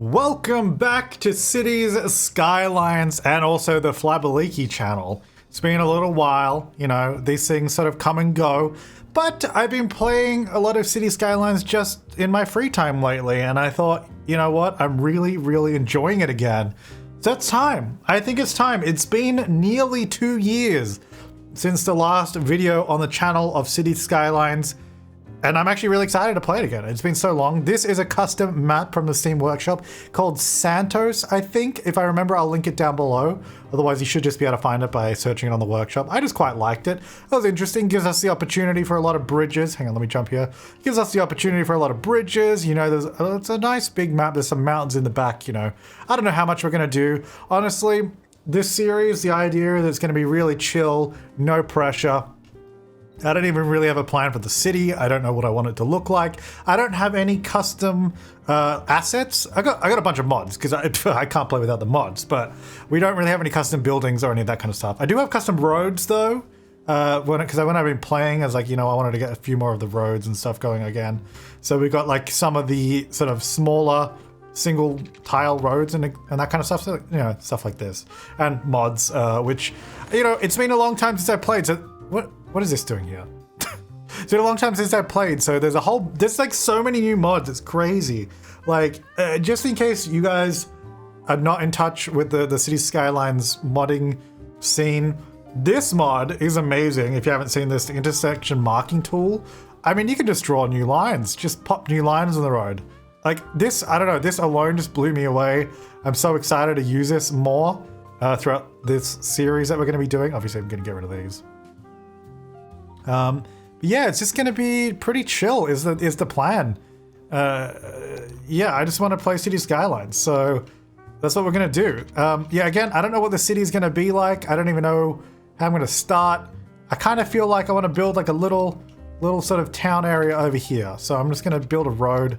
Welcome back to Cities, Skylines, and also the Flabaliki channel. It's been a little while, you know, these things sort of come and go, but I've been playing a lot of Cities Skylines just in my free time lately, and I thought, you know what, I'm really enjoying it again. So it's time. I think it's time. It's been nearly 2 years since the last video on the channel of Cities Skylines, and I'm actually really excited to play it again. It's been so long. This is a custom map from the Steam Workshop called Santos, I think. If I remember, I'll link it down below. Otherwise, you should just be able to find it by searching it on the workshop. I just quite liked it. It was interesting. Gives us the opportunity for a lot of bridges. Hang on, let me jump here. Gives us the opportunity for a lot of bridges. You know, it's a nice big map. There's some mountains in the back, you know. I don't know how much we're going to do. Honestly, this series, the idea is it's going to be really chill, no pressure. I don't even really have a plan for the city. I don't know what I want it to look like. I don't have any custom assets. I got a bunch of mods because I can't play without the mods, but we don't really have any custom buildings or any of that kind of stuff. I do have custom roads though, because when I've been playing, I was like, you know, I wanted to get a few more of the roads and stuff going again. So we got like some of the sort of smaller single tile roads and that kind of stuff. So, you know, stuff like this and mods, which, you know, it's been a long time since I played. So what is this doing here? It's been a long time since I played, so there's like so many new mods, it's crazy. Like, just in case you guys are not in touch with the Cities Skylines modding scene, this mod is amazing. If you haven't seen this, the intersection marking tool, I mean, you can just draw new lines, just pop new lines on the road. Like this, I don't know, this alone just blew me away. I'm so excited to use this more throughout this series that we're gonna be doing. Obviously, I'm gonna get rid of these. Yeah, it's just gonna be pretty chill is the plan. Yeah, I just want to play City Skylines, so that's what we're gonna do. Yeah, again, I don't know what the city is gonna be like. I don't even know how I'm gonna start. I kind of feel like I want to build like a little sort of town area over here. So I'm just gonna build a road.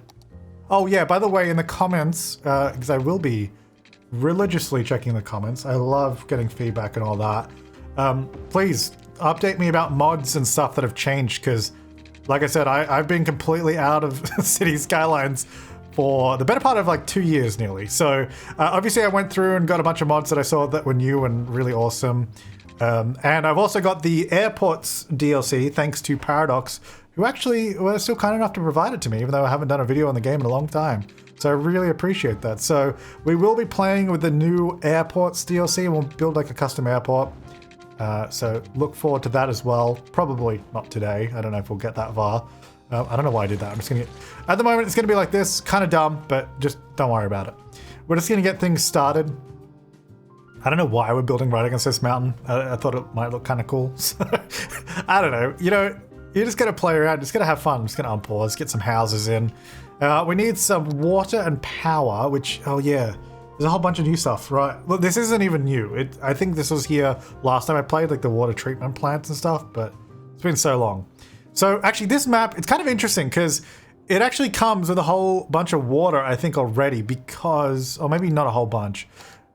Oh yeah, by the way, in the comments, because I will be religiously checking the comments. I love getting feedback and all that. Please update me about mods and stuff that have changed, because like I said, I've been completely out of City Skylines for the better part of like 2 years nearly. So obviously I went through and got a bunch of mods that I saw that were new and really awesome. And I've also got the airports DLC thanks to Paradox, who actually were still kind enough to provide it to me, even though I haven't done a video on the game in a long time. So I really appreciate that. So we will be playing with the new airports DLC and we'll build like a custom airport. So look forward to that as well. Probably not today. I don't know if we'll get that far. I don't know why I did that. I'm just gonna get, at the moment it's gonna be like this, kind of dumb, but just don't worry about it. We're just gonna get things started. I don't know why we're building right against this mountain. I thought it might look kind of cool. So, I don't know. You know, you're just gonna play around, just gonna have fun. I'm just gonna unpause, get some houses in. We need some water and power, which, oh yeah. There's a whole bunch of new stuff, right? Well, this isn't even new. I think this was here last time I played, like the water treatment plants and stuff, but it's been so long. So actually this map, it's kind of interesting because it actually comes with a whole bunch of water, I think already, because, or maybe not a whole bunch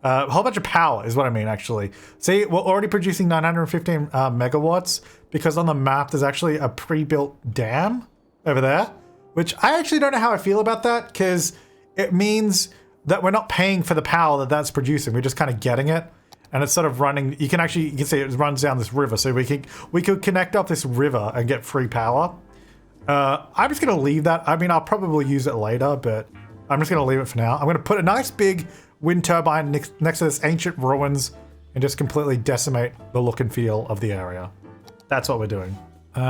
of power is what I mean, actually. See, we're already producing 915 megawatts because on the map, there's actually a pre-built dam over there, which I actually don't know how I feel about that because it means that we're not paying for the power that's producing. We're just kind of getting it, and it's sort of running. You can see it runs down this river, so we could connect up this river and get free power. I'm just gonna leave that. I mean, I'll probably use it later, but I'm just gonna leave it for now. I'm gonna put a nice big wind turbine next to this ancient ruins and just completely decimate the look and feel of the area. That's what we're doing.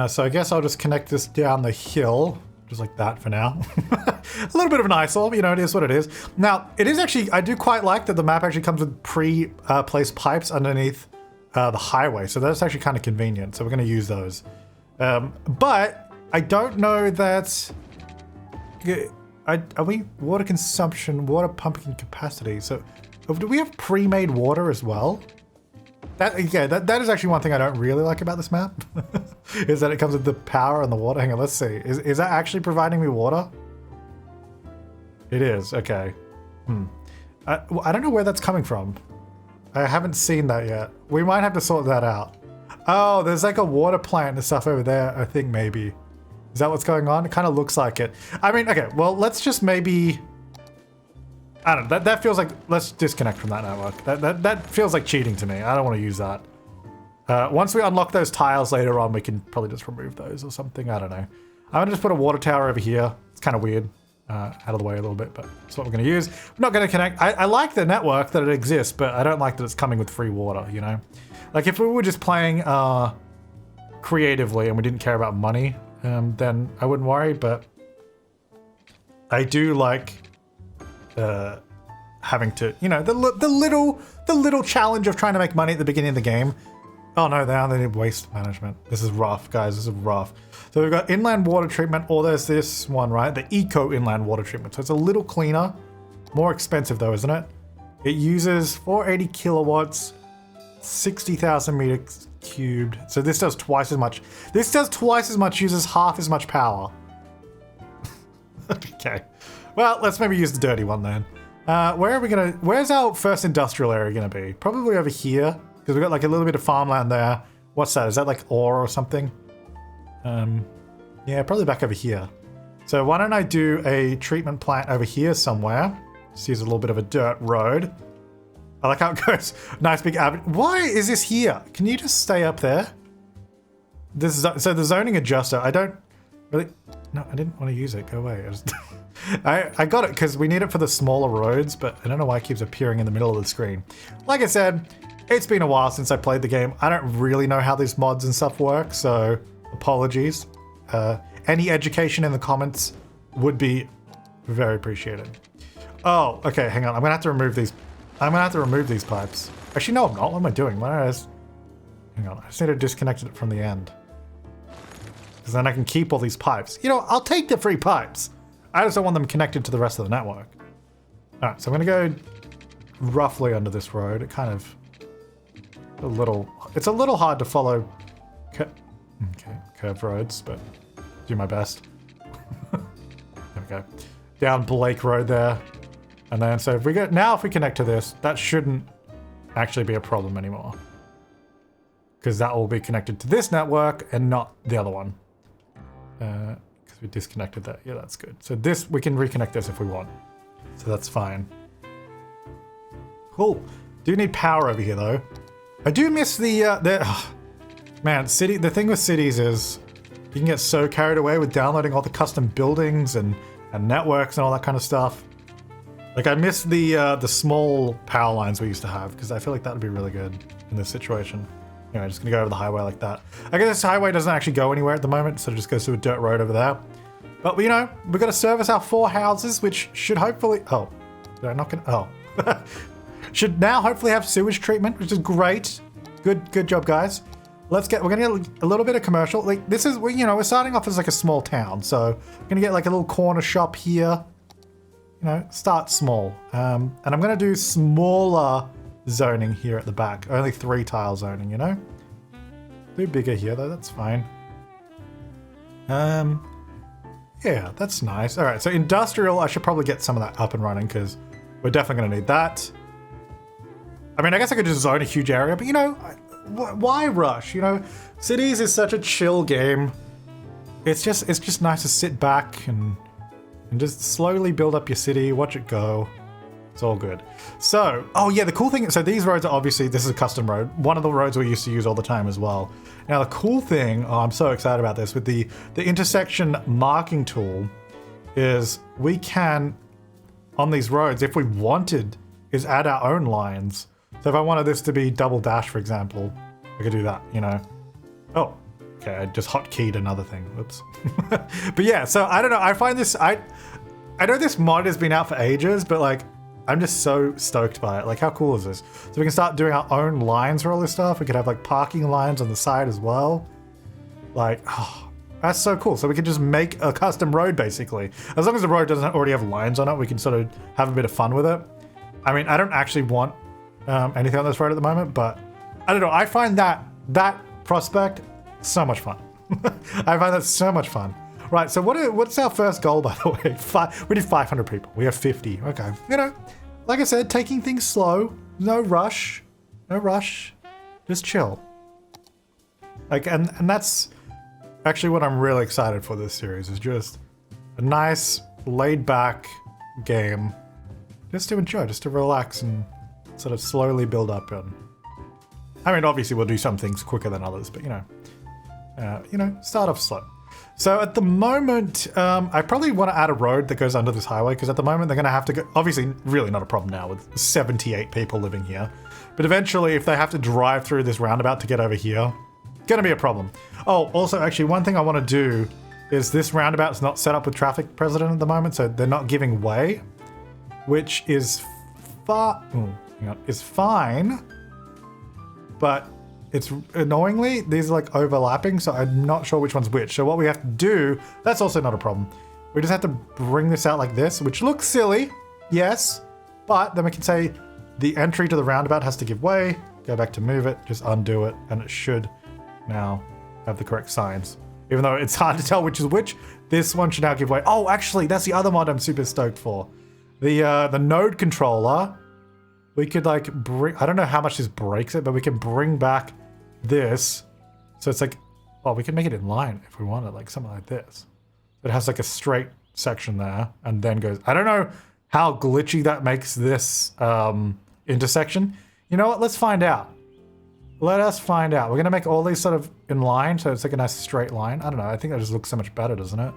So I guess I'll just connect this down the hill. Just like that for now. A little bit of an eyesore, you know, it is what it is. Now, it is actually, I do quite like that the map actually comes with pre-placed pipes underneath the highway. So that's actually kind of convenient. So we're going to use those. But I don't know that, are we water consumption, water pumping capacity? So do we have pre-made water as well? That is actually one thing I don't really like about this map, is that it comes with the power and the water. Hang on, let's see. Is that actually providing me water? It is, okay. I don't know where that's coming from. I haven't seen that yet. We might have to sort that out. Oh, there's like a water plant and stuff over there, I think maybe. Is that what's going on? It kind of looks like it. I mean, okay, well, let's just maybe I don't know. That feels like, let's disconnect from that network. That feels like cheating to me. I don't want to use that. Once we unlock those tiles later on, we can probably just remove those or something. I don't know. I'm gonna just put a water tower over here. It's kind of weird. Out of the way a little bit, but that's what we're gonna use. We're not gonna connect. I like the network that it exists, but I don't like that it's coming with free water, you know? Like if we were just playing creatively and we didn't care about money, then I wouldn't worry, but I do like having to, you know, the little challenge of trying to make money at the beginning of the game. Oh no, they need waste management. This is rough, guys. This is rough. So we've got inland water treatment, or there's this one, right? The eco inland water treatment. So it's a little cleaner, more expensive though, isn't it? It uses 480 kilowatts, 60,000 meters cubed. So this does twice as much. This does twice as much, uses half as much power. Okay. Well, let's maybe use the dirty one then. Where's our first industrial area gonna be? Probably over here, because we've got like a little bit of farmland there. What's that? Is that like ore or something? Yeah, probably back over here. So why don't I do a treatment plant over here somewhere? Just use a little bit of a dirt road. I like how it goes. Nice big avenue. Why is this here? Can you just stay up there? This is so the zoning adjuster. I don't really. No, I didn't want to use it. Go away. I got it because we need it for the smaller roads, but I don't know why it keeps appearing in the middle of the screen. Like I said, it's been a while since I played the game. I don't really know how these mods and stuff work, so apologies. Any education in the comments would be very appreciated. Oh, okay, hang on. I'm gonna have to remove these. I'm gonna have to remove these pipes. Actually, no, I'm not. What am I doing? Hang on. I just need to disconnect it from the end. Because then I can keep all these pipes. You know, I'll take the free pipes. I just don't want them connected to the rest of the network. All right, so I'm gonna go roughly under this road. It kind of it's a little hard to follow. Okay, curved roads, but do my best. There we go. Down Blake Road there. And then, so if we connect to this, that shouldn't actually be a problem anymore. Because that will be connected to this network and not the other one. Because we disconnected that. Yeah, that's good. So this, we can reconnect this if we want. So that's fine. Cool. Do need power over here though. I do miss man, the thing with cities is you can get so carried away with downloading all the custom buildings and networks and all that kind of stuff. Like I miss the small power lines we used to have because I feel like that would be really good in this situation. Anyway, just gonna go over the highway like that. I guess this highway doesn't actually go anywhere at the moment, so it just goes to a dirt road over there. But you know, we've got to service our 4 houses, which should hopefully, should now hopefully have sewage treatment, which is great. Good job, guys. We're gonna get a little bit of commercial. Like this is, you know, we're starting off as like a small town, so we're gonna get like a little corner shop here. You know, start small. And I'm gonna do smaller zoning here at the back. Only 3 tile zoning, you know? Do bigger here though, that's fine. Yeah, that's nice. All right, so industrial, I should probably get some of that up and running because we're definitely gonna need that. I mean, I guess I could just zone a huge area, but you know, why rush? You know, cities is such a chill game. It's just nice to sit back and just slowly build up your city, watch it go. It's all good. So, oh yeah, the cool thing, so these roads are obviously, this is a custom road. One of the roads we used to use all the time as well. Now the cool thing, oh, I'm so excited about this, with the intersection marking tool is we can, on these roads, if we wanted, is add our own lines. So if I wanted this to be double dash, for example, I could do that, you know. Oh, okay, I just hotkeyed another thing, whoops. But yeah, so I don't know, I find this, I know this mod has been out for ages, but like, I'm just so stoked by it. Like, how cool is this? So we can start doing our own lines for all this stuff. We could have like parking lines on the side as well. Like, oh, that's so cool. So we can just make a custom road basically. As long as the road doesn't already have lines on it, we can sort of have a bit of fun with it. I mean, I don't actually want anything on this road at the moment, but I don't know. I find that prospect so much fun. I find that so much fun. Right, so what's our first goal, by the way? We need 500 people. We have 50. Okay. You know, like I said, taking things slow. No rush. No rush. Just chill. Like, and that's actually what I'm really excited for this series, is just a nice, laid-back game just to enjoy, just to relax and sort of slowly build up. And I mean, obviously we'll do some things quicker than others, but you know, start off slow. So at the moment, I probably want to add a road that goes under this highway, because at the moment they're going to have to go, obviously really not a problem now with 78 people living here. But eventually if they have to drive through this roundabout to get over here, going to be a problem. Oh, also actually one thing I want to do is this roundabout's not set up with traffic president at the moment, so they're not giving way, which is fine, but it's annoyingly, these are like overlapping, so I'm not sure which one's which. So what we have to do, that's also not a problem. We just have to bring this out like this, which looks silly, yes, but then we can say the entry to the roundabout has to give way, go back to move it, just undo it, and it should now have the correct signs. Even though it's hard to tell which is which, this one should now give way. Oh, actually, that's the other mod I'm super stoked for. The node controller, we could like bring, I don't know how much this breaks it, but we can bring back this. So it's like, oh, we can make it in line if we wanted, like something like this. It has like a straight section there and then goes, I don't know how glitchy that makes this intersection. You know what, let's find out. Let us find out. We're gonna make all these sort of in line, so it's like a nice straight line. I don't know, I think that just looks so much better, doesn't it?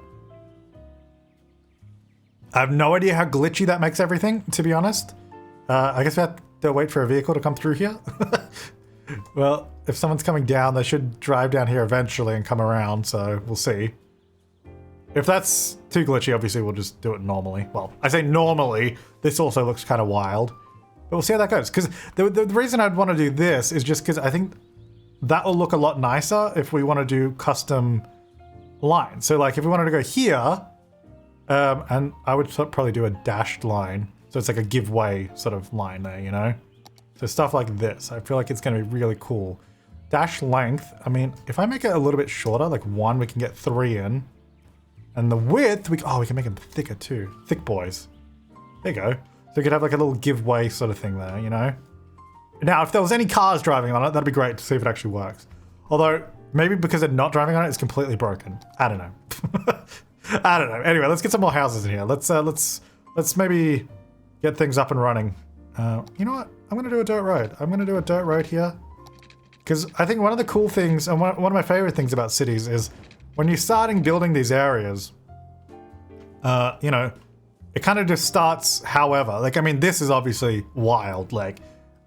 I have no idea how glitchy that makes everything, to be honest. I guess we have to wait for a vehicle to come through here. Well, if someone's coming down, they should drive down here eventually and come around, so we'll see. If that's too glitchy, obviously we'll just do it normally. Well, I say normally, this also looks kind of wild, but we'll see how that goes. Because the reason I'd want to do this is just because I think that will look a lot nicer if we want to do custom lines. So like if we wanted to go here, and I would probably do a dashed line. So it's like a give way sort of line there, you know? So stuff like this, I feel like it's gonna be really cool. Dash length, I mean, if I make it a little bit shorter, like 1, we can get 3 in. And the width, we can make them thicker too. Thick boys. There you go. So we could have like a little give way sort of thing there, you know? Now, if there was any cars driving on it, that'd be great to see if it actually works. Although, maybe because they're not driving on it, it's completely broken. I don't know. I don't know. Anyway, let's get some more houses in here. Let's maybe get things up and running. You know what? I'm gonna do a dirt road. I'm gonna do a dirt road here. Because I think one of the cool things, and one of my favorite things about cities is when you're starting building these areas, you know, it kind of just starts however. Like, I mean, this is obviously wild. Like,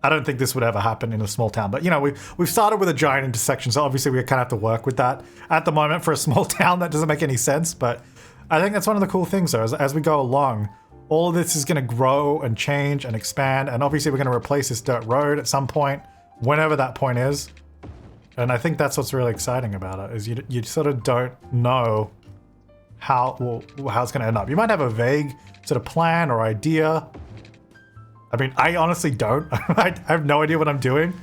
I don't think this would ever happen in a small town. But, you know, we've started with a giant intersection, so obviously we kind of have to work with that. At the moment, for a small town, that doesn't make any sense. But I think that's one of the cool things, though, as we go along. All of this is going to grow and change and expand. And obviously we're going to replace this dirt road at some point, whenever that point is. And I think that's what's really exciting about it, is you sort of don't know how it's going to end up. You might have a vague sort of plan or idea. I mean, I honestly don't. I have no idea what I'm doing.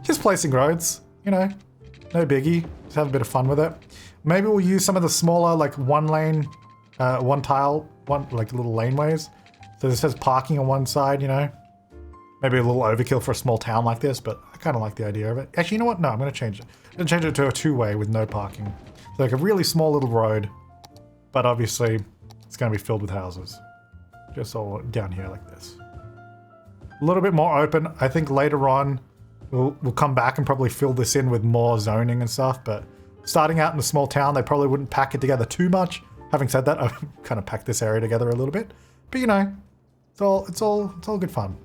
Just placing roads, you know, no biggie. Just have a bit of fun with it. Maybe we'll use some of the smaller, like one lane, one tile, like little laneways. So this says parking on one side, you know. Maybe a little overkill for a small town like this, but I kind of like the idea of it. Actually, you know what? No, I'm going to change it. I'm going to change it to a 2-way with no parking. So like a really small little road, but obviously it's going to be filled with houses. Just all down here like this. A little bit more open. I think later on we'll come back and probably fill this in with more zoning and stuff, but starting out in a small town, they probably wouldn't pack it together too much. Having said that, I've kind of packed this area together a little bit, but you know, it's all good fun.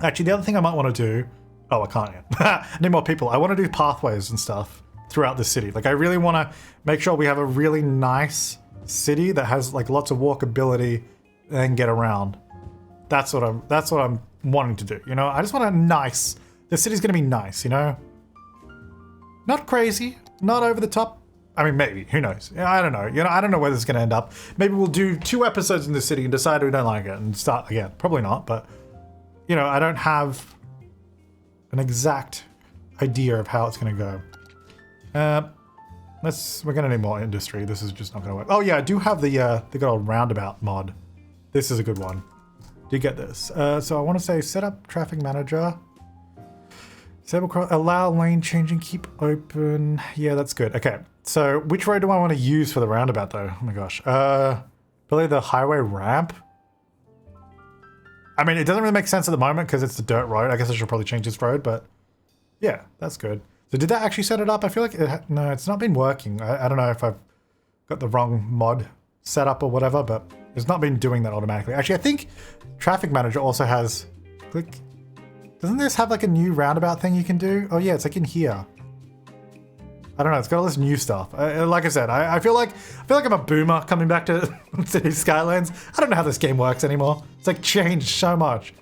Actually, the other thing I might want to do, oh, I can't yet. I need more people. I want to do pathways and stuff throughout the city. Like, I really want to make sure we have a really nice city that has like lots of walkability and get around. That's what I'm wanting to do. You know, I just want the city's going to be nice, you know, not crazy, not over the top. I mean, maybe, who knows? I don't know. You know, I don't know where this is going to end up. Maybe we'll do 2 episodes in the city and decide we don't like it and start again. Probably not, but you know, I don't have an exact idea of how it's going to go. We're going to need more industry. This is just not going to work. Oh yeah, I do have the good old Roundabout mod. This is a good one. Do you get this? So I want to say set up traffic manager. Allow lane changing, keep open. Yeah, that's good. Okay, so which road do I want to use for the roundabout though? Oh my gosh. Probably the highway ramp. I mean, it doesn't really make sense at the moment because it's the dirt road. I guess I should probably change this road, but yeah, that's good. So did that actually set it up? I feel like no, it's not been working. I don't know if I've got the wrong mod set up or whatever, but it's not been doing that automatically. Actually, I think Traffic Manager also has, click. Doesn't this have like a new roundabout thing you can do? Oh yeah, it's like in here. I don't know, it's got all this new stuff. Like I said, I feel like I'm a boomer coming back to City Skylines. I don't know how this game works anymore. It's like changed so much.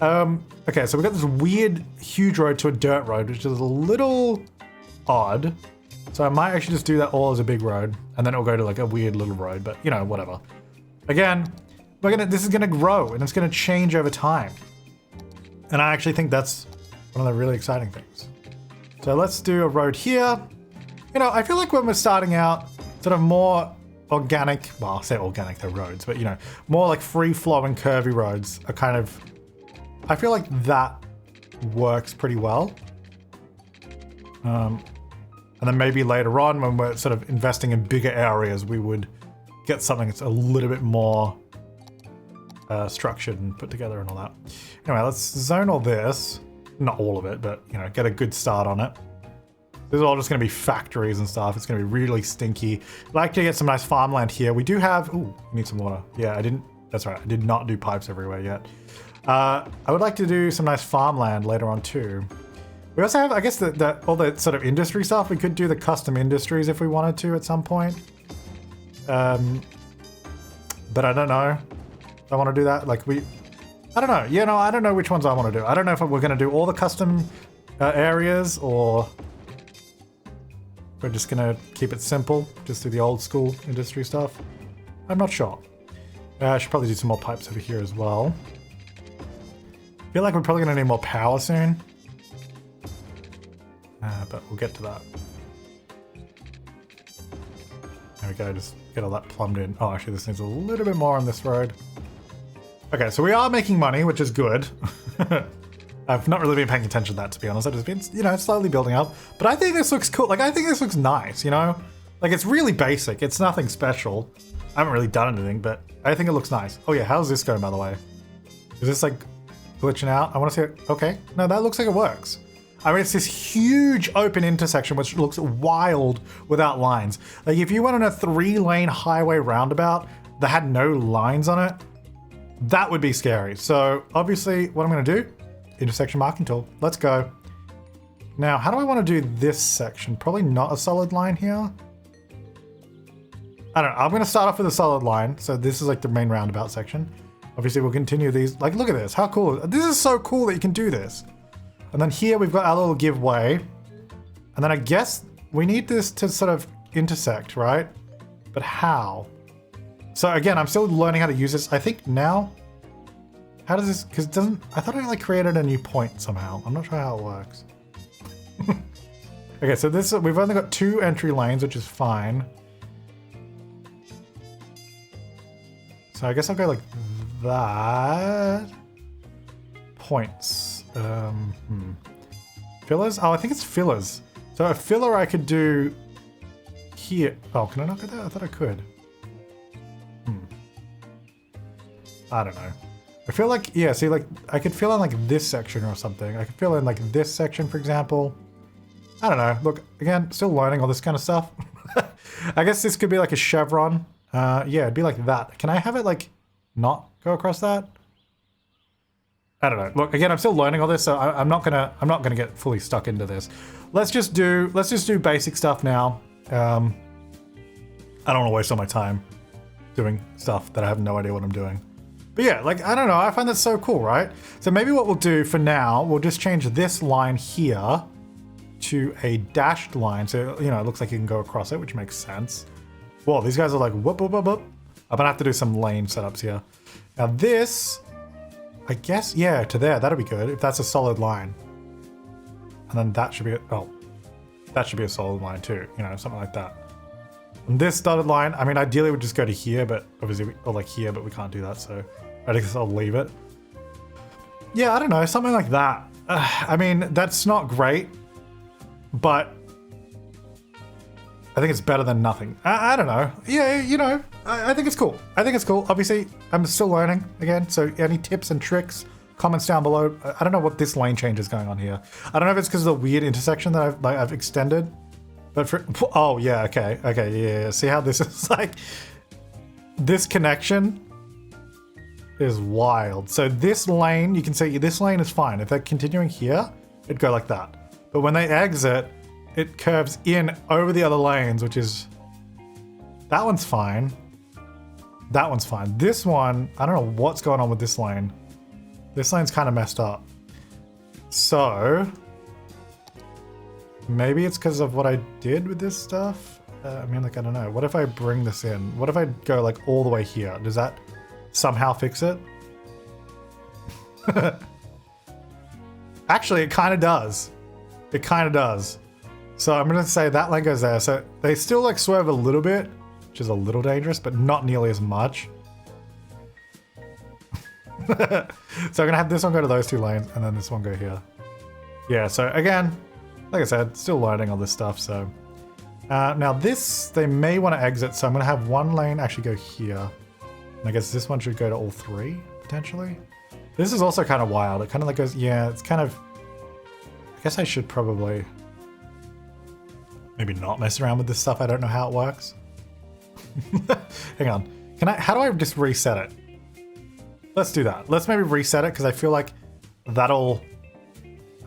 Okay, so we've got this weird, huge road to a dirt road, which is a little odd. So I might actually just do that all as a big road, and then it'll go to like a weird little road, but you know, whatever. Again, this is gonna grow, and it's gonna change over time. And I actually think that's one of the really exciting things. So let's do a road here. You know, I feel like when we're starting out, sort of more organic, well, I'll say organic, they're roads, but you know, more like free-flowing, curvy roads are kind of, I feel like that works pretty well. And then maybe later on, when we're sort of investing in bigger areas, we would get something that's a little bit more structured and put together and all that. Anyway, let's zone all this. Not all of it, but you know, get a good start on it. This is all just going to be factories and stuff. It's going to be really stinky. I'd like to get some nice farmland here. We do have... Ooh, we need some water. Yeah, I didn't... That's right. I did not do pipes everywhere yet. I would like to do some nice farmland later on too. We also have, I guess, all the sort of industry stuff. We could do the custom industries if we wanted to at some point. But I don't know if I want to do that. Like I don't know. You know, I don't know which ones I want to do. I don't know if we're going to do all the custom areas or... We're just gonna keep it simple, just do the old school industry stuff. I'm not sure. I should probably do some more pipes over here as well. I feel like we're probably gonna need more power soon. But we'll get to that. There we go, just get all that plumbed in. Oh, actually this needs a little bit more on this road. Okay, so we are making money, which is good. I've not really been paying attention to that, to be honest. I've just been, you know, slowly building up. But I think this looks cool. Like, I think this looks nice, you know? Like, it's really basic. It's nothing special. I haven't really done anything, but I think it looks nice. Oh, yeah, how's this going, by the way? Is this, like, glitching out? I want to see it. Okay. No, that looks like it works. I mean, it's this huge open intersection, which looks wild without lines. Like, if you went on a 3-lane highway roundabout that had no lines on it, that would be scary. So, obviously, what I'm going to do... Intersection marking tool. Let's go. Now, how do I want to do this section? Probably not a solid line here. I don't know. I'm going to start off with a solid line. So this is like the main roundabout section. Obviously, we'll continue these. Like, look at this. How cool. This is so cool that you can do this. And then here we've got our little giveaway. And then I guess we need this to sort of intersect, right? But how? So again, I'm still learning how to use this. I think now... How does this, because it doesn't, I thought I like created a new point somehow. I'm not sure how it works. Okay, so this, we've only got 2 entry lanes, which is fine. So I guess I'll go like that. Points. Fillers? Oh, I think it's fillers. So a filler I could do here. Oh, can I not get that? I thought I could. I don't know. I feel like, yeah, see, like, I could fill in, like, this section or something. I could fill in, like, this section, for example. I don't know. Look, again, still learning all this kind of stuff. I guess this could be, like, a chevron. Yeah, it'd be like that. Can I have it, like, not go across that? I don't know. Look, again, I'm still learning all this, so I'm not gonna get fully stuck into this. Let's just do basic stuff now. I don't want to waste all my time doing stuff that I have no idea what I'm doing. But yeah, like, I don't know, I find that so cool, right? So maybe what we'll do for now, we'll just change this line here to a dashed line. So, you know, it looks like you can go across it, which makes sense. Whoa, these guys are like, whoop, whoop, whoop, whoop. I'm gonna have to do some lane setups here. Now this, I guess, yeah, to there, that'll be good, if that's a solid line. And then that should be, that should be a solid line too, you know, something like that. And this dotted line, I mean, ideally we'd just go to here, but obviously, or like here, but we can't do that, so I guess I'll leave it. Yeah, I don't know, something like that. I mean, that's not great, but I think it's better than nothing. I don't know. Yeah, you know, I think it's cool. I think it's cool. Obviously, I'm still learning again. So any tips and tricks, comments down below. I don't know what this lane change is going on here. I don't know if it's because of the weird intersection that I've extended. But for, oh yeah, okay, yeah. See how this is like, this connection is wild. So this lane, you can see this lane is fine. If they're continuing here, it'd go like that. But when they exit, it curves in over the other lanes, which is, that one's fine. That one's fine. This one, I don't know what's going on with this lane. This lane's kind of messed up. So maybe it's because of what I did with this stuff. I mean, like, I don't know. What if I bring this in? What if I go like all the way here? Does that somehow fix it? Actually, it kind of does. It kind of does. So I'm going to say that lane goes there. So they still like swerve a little bit, which is a little dangerous, but not nearly as much. So I'm going to have this one go to those two lanes and then this one go here. Yeah, so again, like I said, still learning all this stuff. So now this, they may want to exit. So I'm going to have one lane actually go here. And I guess this one should go to all three, potentially. This is also kind of wild. It kind of like goes, yeah, it's kind of, I guess I should probably maybe not mess around with this stuff. I don't know how it works. Hang on. How do I just reset it? Let's do that. Let's maybe reset it because I feel like that'll,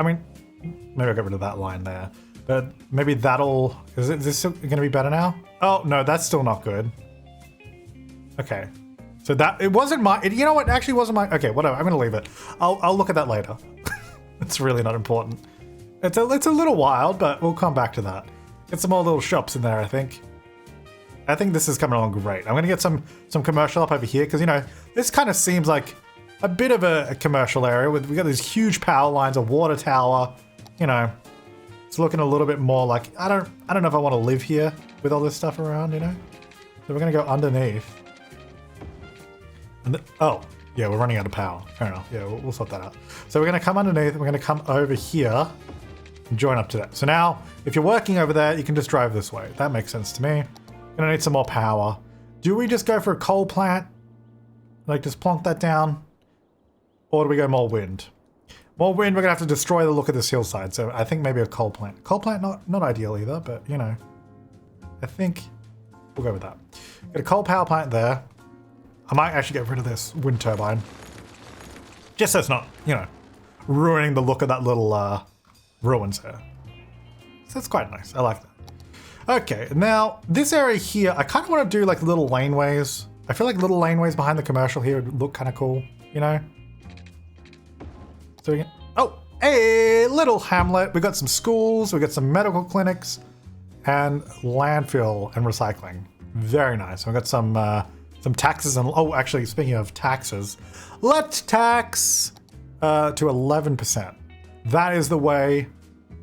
I mean, maybe I'll get rid of that line there. But maybe that'll, is this still going to be better now? Oh, no, that's still not good. Okay. So that, it wasn't my, you know what, actually wasn't my, okay, whatever, I'm going to leave it. I'll look at that later. It's really not important. It's a little wild, but we'll come back to that. Get some more little shops in there, I think. I think this is coming along great. I'm going to get some commercial up over here because, you know, this kind of seems like a bit of a commercial area. We got these huge power lines, a water tower, you know. It's looking a little bit more like, I don't know if I want to live here with all this stuff around, you know. So we're going to go underneath. And oh, yeah, we're running out of power. Fair enough. Yeah, we'll sort that out. So we're going to come underneath. We're going to come over here and join up to that. So now, if you're working over there, you can just drive this way. That makes sense to me. Gonna need some more power. Do we just go for a coal plant? Like just plonk that down? Or do we go more wind? More wind, we're gonna have to destroy the look of this hillside. So I think maybe a coal plant. Coal plant, not ideal either, but you know. I think we'll go with that. Got a coal power plant there. I might actually get rid of this wind turbine. Just so it's not, you know, ruining the look of that little ruins there. So that's quite nice. I like that. Okay, now this area here, I kind of want to do like little laneways. I feel like little laneways behind the commercial here would look kind of cool, you know? So we can, oh, hey, little hamlet. We got some schools, we got some medical clinics, and landfill and recycling. Very nice. We got some taxes and, oh, actually, speaking of taxes, let's tax to 11%. That is the way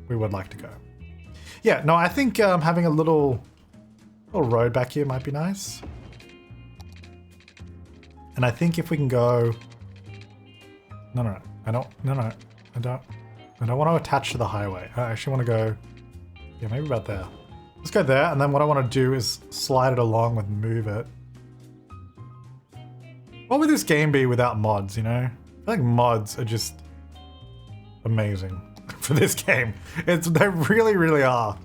we would like to go. Yeah, no, I think having a little road back here might be nice. And I think if we can go, no, I don't want to attach to the highway. I actually want to go, yeah, maybe about there. Let's go there, and then what I want to do is slide it along with move it. What would this game be without mods, you know? I feel like mods are just amazing for this game. They really, really are.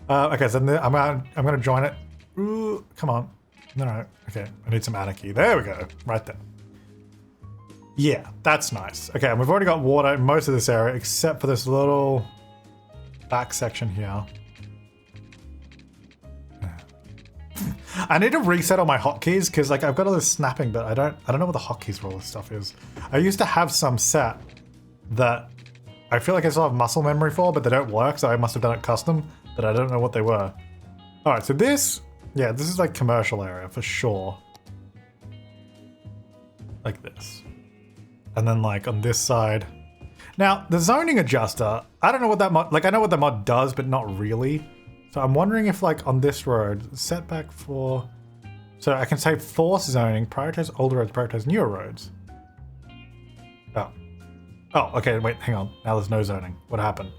Okay, so I'm gonna join it. Ooh, come on. No. Okay, I need some anarchy. There we go. Right there. Yeah, that's nice. Okay, and we've already got water in most of this area except for this little back section here. I need to reset all my hotkeys because like I've got all this snapping, but I don't know what the hotkeys for all this stuff is. I used to have some set that I feel like I still have muscle memory for, but they don't work, so I must have done it custom, but I don't know what they were. All right, so this is like commercial area for sure. Like this. And then like on this side. Now, the zoning adjuster, I don't know what that mod, like I know what the mod does, but not really. So I'm wondering if like on this road, setback for, so I can say force zoning, prioritize older roads, prioritize newer roads. Oh, okay, wait, hang on. Now there's no zoning. What happened?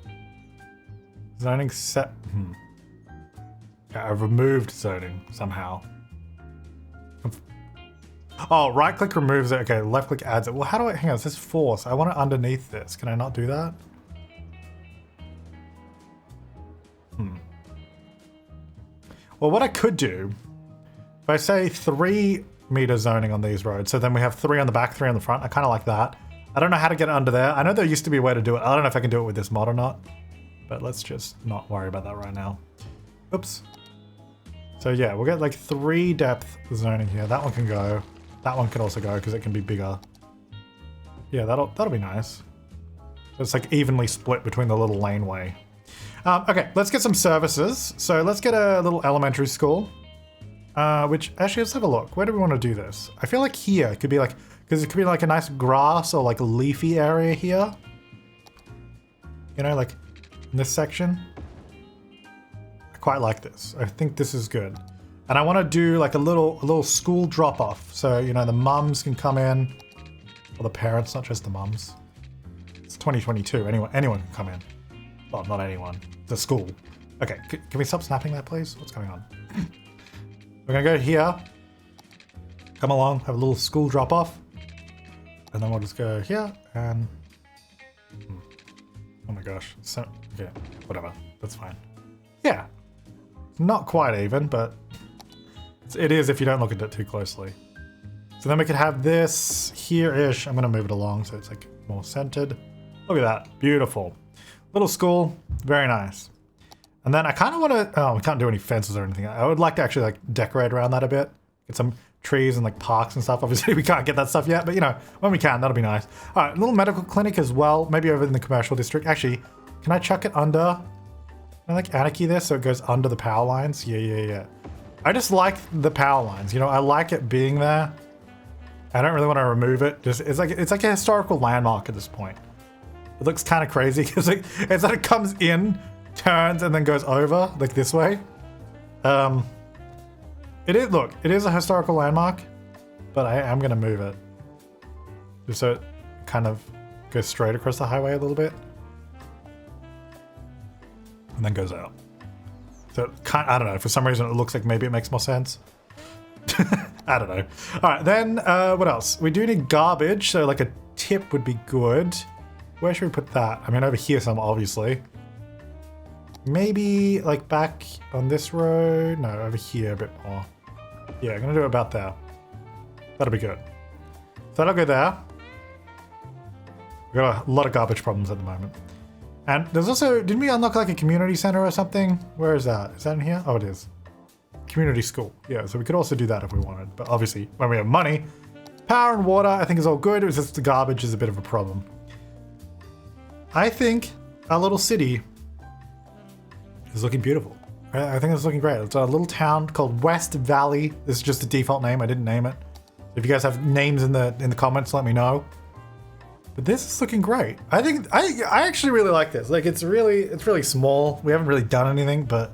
Zoning set, Okay, I've removed zoning somehow. Oh, right click removes it. Okay, left click adds it. Well, how do I, hang on, it says force. I want it underneath this. Can I not do that? Well, what I could do, if I say 3 meter zoning on these roads, so then we have 3 on the back, 3 on the front. I kind of like that. I don't know how to get it under there. I know there used to be a way to do it. I don't know if I can do it with this mod or not, but let's just not worry about that right now. Oops. So yeah, we'll get like 3 depth zoning here. That one can go. That one can also go because it can be bigger. Yeah, that'll be nice. It's like evenly split between the little laneway. Okay, let's get some services. So let's get a little elementary school. Which, actually, let's have a look. Where do we want to do this? I feel like here it could be like, because it could be like a nice grass or like leafy area here. You know, like in this section. I quite like this. I think this is good. And I want to do like a little school drop off. So, you know, the mums can come in. Or the parents, not just the mums. It's 2022. Anyone can come in. Well, not anyone. The school. Okay, can we stop snapping that, please? What's going on? We're gonna go here. Come along, have a little school drop off. And then we'll just go here and... Oh my gosh. So, yeah, whatever. That's fine. Yeah. Not quite even, but it is if you don't look at it too closely. So then we could have this here-ish. I'm gonna move it along so it's like more centered. Look at that. Beautiful. Little school. Very nice. And then I kind of want to... Oh, we can't do any fences or anything. I would like to actually like decorate around that a bit. Get some trees and like parks and stuff. Obviously, we can't get that stuff yet, but you know, when we can, that'll be nice. All right, a little medical clinic as well. Maybe over in the commercial district. Actually, can I chuck it under... Can I like anarchy this so it goes under the power lines? Yeah. I just like the power lines. You know, I like it being there. I don't really want to remove it. Just it's like a historical landmark at this point. It looks kind of crazy because it's like it comes in, turns, and then goes over like this way. It is a historical landmark, but I am gonna move it just so it kind of goes straight across the highway a little bit, and then goes out. So I don't know. For some reason, it looks like maybe it makes more sense. I don't know. All right, then what else? We do need garbage, so like a tip would be good. Where should we put that? I mean, over here some, obviously. Maybe like back on this road. No, over here a bit more. Yeah, I'm gonna do it about there. That'll be good. So that'll go there. We've got a lot of garbage problems at the moment. And there's also, didn't we unlock like a community center or something? Where is that? Is that in here? Oh, it is. Community school. Yeah, so we could also do that if we wanted. But obviously, when we have money, power and water, I think is all good. It was just the garbage is a bit of a problem. I think our little city is looking beautiful. I think it's looking great. It's a little town called West Valley. This is just a default name. I didn't name it. If you guys have names in the comments, let me know. But this is looking great. I think I actually really like this. Like it's really small. We haven't really done anything, but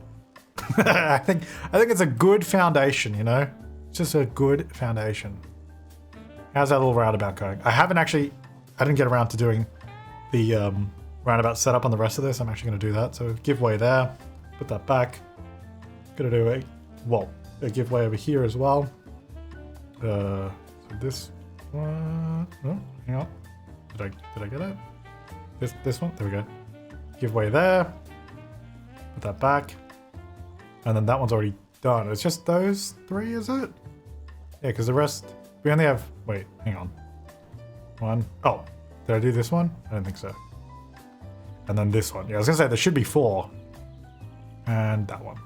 I think it's a good foundation, you know? It's just a good foundation. How's that little roundabout going? I didn't get around to doing the roundabout setup on the rest of this. I'm actually going to do that. So give way there. Put that back. Gonna do a giveaway over here as well. So this one. Oh, hang on. Did I get it? This one? There we go. Giveaway there. Put that back. And then that one's already done. It's just those 3, is it? Yeah, because the rest we only have. Wait, hang on. 1. Oh, did I do this one? I don't think so. And then this one. Yeah, I was gonna say there should be 4. And that one.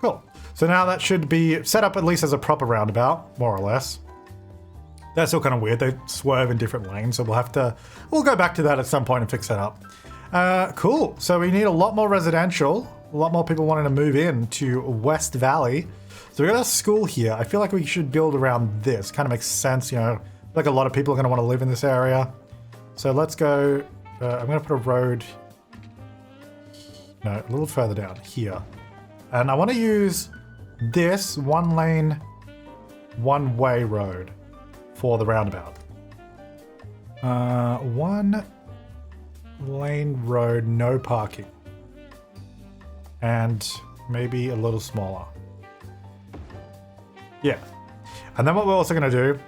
Cool. So now that should be set up at least as a proper roundabout, more or less. That's still kind of weird. They swerve in different lanes, so we'll go back to that at some point and fix that up. Cool. So we need a lot more residential, a lot more people wanting to move in to West Valley. So we got a school here. I feel like we should build around this. Kind of makes sense, you know. Like a lot of people are going to want to live in this area. So let's go. I'm going to put a road. No, a little further down here. And I want to use this 1-lane, 1-way road for the roundabout. 1-lane road, no parking. And maybe a little smaller. Yeah. And then what we're also going to do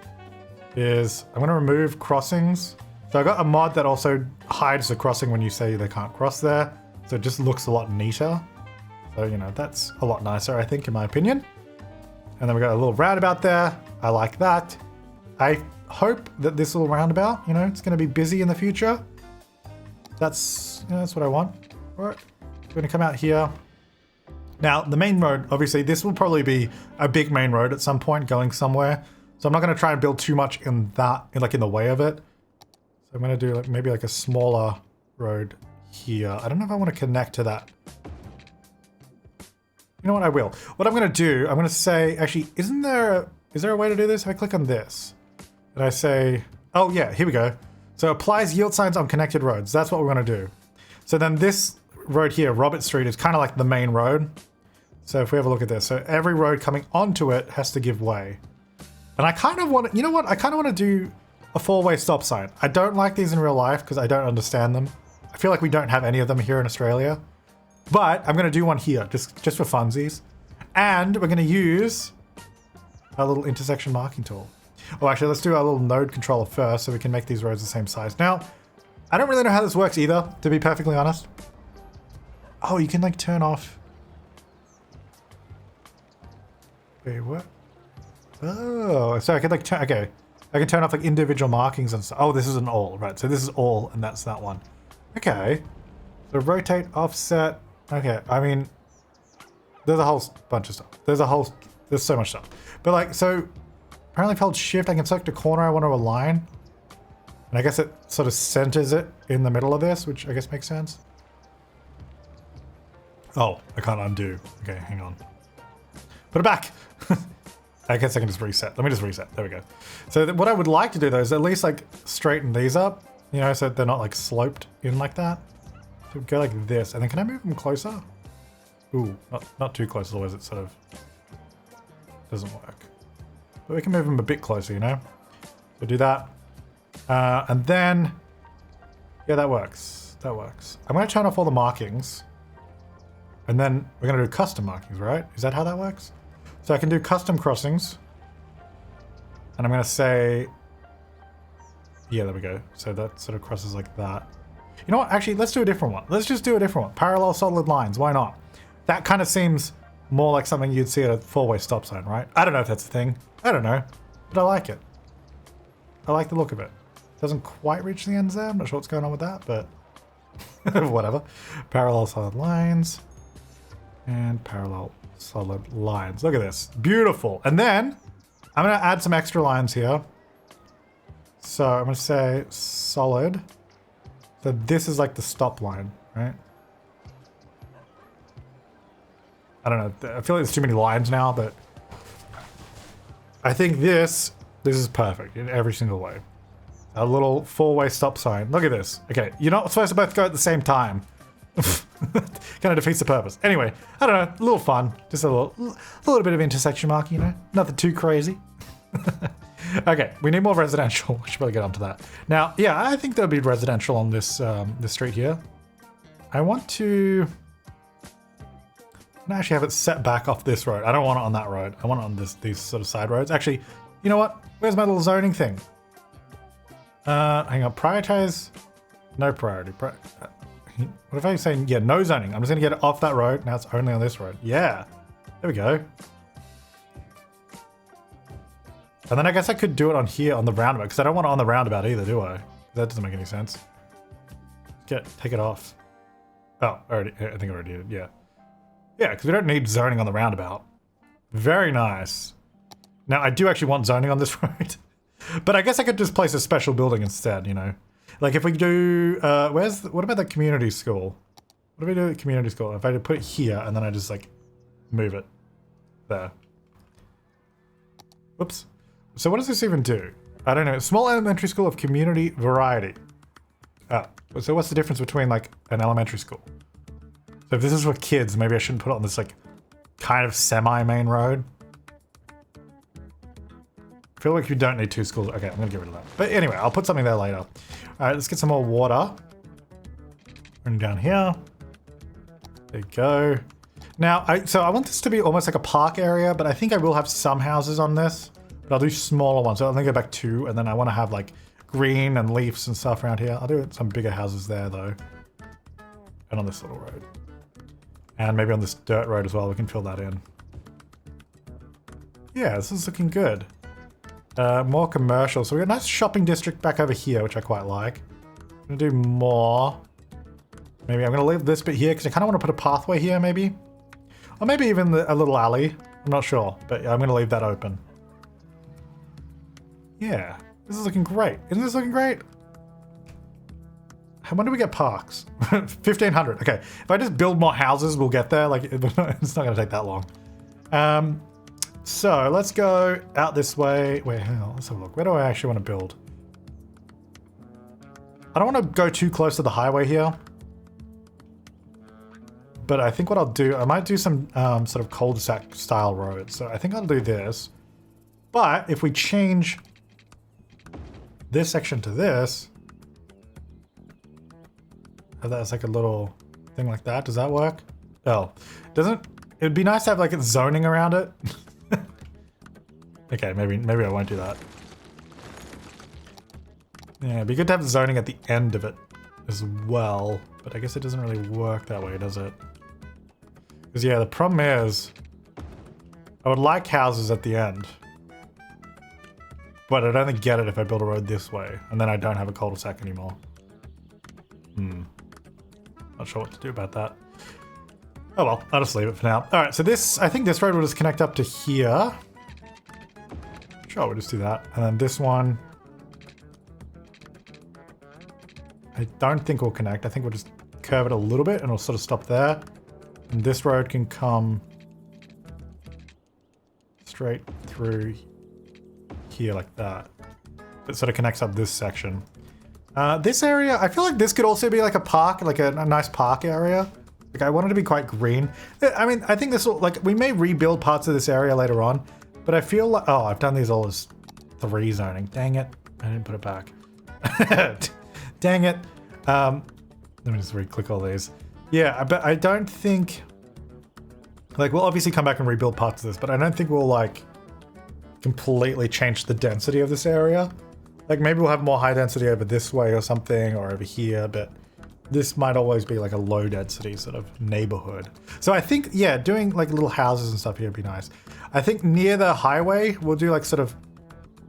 is I'm going to remove crossings. So I got a mod that also hides the crossing when you say they can't cross there. So it just looks a lot neater. So, you know, that's a lot nicer, I think, in my opinion. And then we got a little roundabout there. I like that. I hope that this little roundabout, you know, it's going to be busy in the future. That's, you know, that's what I want. All right. We're going to come out here. Now, the main road, obviously, this will probably be a big main road at some point going somewhere. So I'm not going to try and build too much in that, like in the way of it. So I'm going to do like maybe like a smaller road here. I don't know if I want to connect to that. You know what? I will. What I'm going to do, I'm going to say, actually, is there a way to do this? If I click on this and I say, oh yeah, here we go. So applies yield signs on connected roads. That's what we're going to do. So then this road here, Robert Street, is kind of like the main road. So if we have a look at this, so every road coming onto it has to give way. And I kind of want to, you know what? I kind of want to do a four-way stop sign. I don't like these in real life because I don't understand them. I feel like we don't have any of them here in Australia. But I'm going to do one here, just for funsies. And we're going to use our little intersection marking tool. Oh, actually, let's do our little node controller first so we can make these roads the same size. Now, I don't really know how this works either, to be perfectly honest. Oh, you can like turn off. Wait, what? Oh, so I can like turn, okay. I can turn off like individual markings and stuff. Oh, this is an all, right? So this is all and that's that one. Okay. So rotate, offset. Okay, I mean, there's a whole bunch of stuff. There's so much stuff. But like, so apparently if I hold shift, I can select a corner I want to align. And I guess it sort of centers it in the middle of this, which I guess makes sense. Oh, I can't undo. Okay, hang on. Put it back. I guess I can just reset. Let me just reset. There we go. So what I would like to do though is at least like straighten these up, you know, so they're not like sloped in like that. So go like this, and then can I move them closer? Ooh, not too close, otherwise it sort of doesn't work. But we can move them a bit closer, you know? So do that. And then, yeah, that works. That works. I'm going to turn off all the markings. And then we're going to do custom markings, right? Is that how that works? So I can do custom crossings. And I'm going to say, yeah, there we go. So that sort of crosses like that. You know what? Actually, let's do a different one. Let's just do a different one. Parallel solid lines. Why not? That kind of seems more like something you'd see at a four-way stop sign, right? I don't know if that's a thing. I don't know. But I like it. I like the look of it. Doesn't quite reach the ends there. I'm not sure what's going on with that, but whatever. Parallel solid lines. And parallel solid lines. Look at this. Beautiful. And then I'm going to add some extra lines here. So I'm going to say solid. So this is like the stop line, right? I don't know. I feel like there's too many lines now, but I think this is perfect in every single way. A little four-way stop sign. Look at this. Okay, you're not supposed to both go at the same time. Kind of defeats the purpose. Anyway, I don't know. A little fun. Just a little bit of intersection marking, you know? Nothing too crazy. Okay, we need more residential. We should probably get onto that. Now, yeah, I think there'll be residential on this this street here. I want to actually have it set back off this road. I don't want it on that road. I want it on these sort of side roads. Actually, you know what? Where's my little zoning thing? Hang on. Prioritize. No priority. What if I'm saying, yeah, no zoning? I'm just going to get it off that road. Now it's only on this road. Yeah. There we go. And then I guess I could do it on here on the roundabout because I don't want it on the roundabout either, do I? That doesn't make any sense. Take it off. Oh, I think I already did. Yeah. Yeah, because we don't need zoning on the roundabout. Very nice. Now, I do actually want zoning on this road. But I guess I could just place a special building instead, you know? Like if we do, what about the community school? What do we do at community school? If I put it here and then I just like move it there. Whoops. So what does this even do? I don't know. Small elementary school of community variety. So what's the difference between like an elementary school? So if this is for kids, maybe I shouldn't put it on this like kind of semi-main road. I feel like you don't need two schools. Okay, I'm gonna get rid of that. But anyway, I'll put something there later. All right, let's get some more water. Run down here. There you go. Now, so I want this to be almost like a park area, but I think I will have some houses on this. But I'll do smaller ones. So I'll only go back 2, and then I want to have like green and leaves and stuff around here. I'll do some bigger houses there though. And on this little road. And maybe on this dirt road as well, we can fill that in. Yeah, this is looking good. More commercial. So we got a nice shopping district back over here, which I quite like. I'm gonna do more. Maybe I'm gonna leave this bit here because I kind of want to put a pathway here maybe. Or maybe even a little alley. I'm not sure, but I'm gonna leave that open. Yeah, this is looking great. Isn't this looking great? When do we get parks? 1,500. Okay, if I just build more houses, we'll get there. Like, it's not going to take that long. So let's go out this way. Wait, hang on. Let's have a look. Where do I actually want to build? I don't want to go too close to the highway here. But I think what I'll do, I might do some sort of cul-de-sac style roads. So I think I'll do this. But if we change this section to this, have that as like a little thing like that. Does that work? Oh, doesn't. It'd be nice to have like a zoning around it. Okay, maybe I won't do that. Yeah, it'd be good to have zoning at the end of it as well, but I guess it doesn't really work that way, does it? Because yeah, the problem is I would like houses at the end, but I'd only get it if I build a road this way, and then I don't have a cul-de-sac anymore. Not sure what to do about that. Oh well, I'll just leave it for now. Alright, so this, I think this road will just connect up to here. Sure, we'll just do that. And then this one, I don't think we'll connect. I think we'll just curve it a little bit and it'll sort of stop there. And this road can come straight through here like that. It sort of connects up this section. This area, I feel like this could also be like a park, like a nice park area. Like I want it to be quite green. I mean, I think this will, like, we may rebuild parts of this area later on, but I feel like, oh, I've done these all as 3 zoning. Dang it. I didn't put it back. Dang it. Let me just re-click all these. Yeah, but I don't think, like, we'll obviously come back and rebuild parts of this, but I don't think we'll like completely change the density of this area. Like maybe we'll have more high density over this way or something, or over here, but this might always be like a low density sort of neighborhood. So I think, yeah, doing like little houses and stuff here would be nice. I think near the highway, we'll do like sort of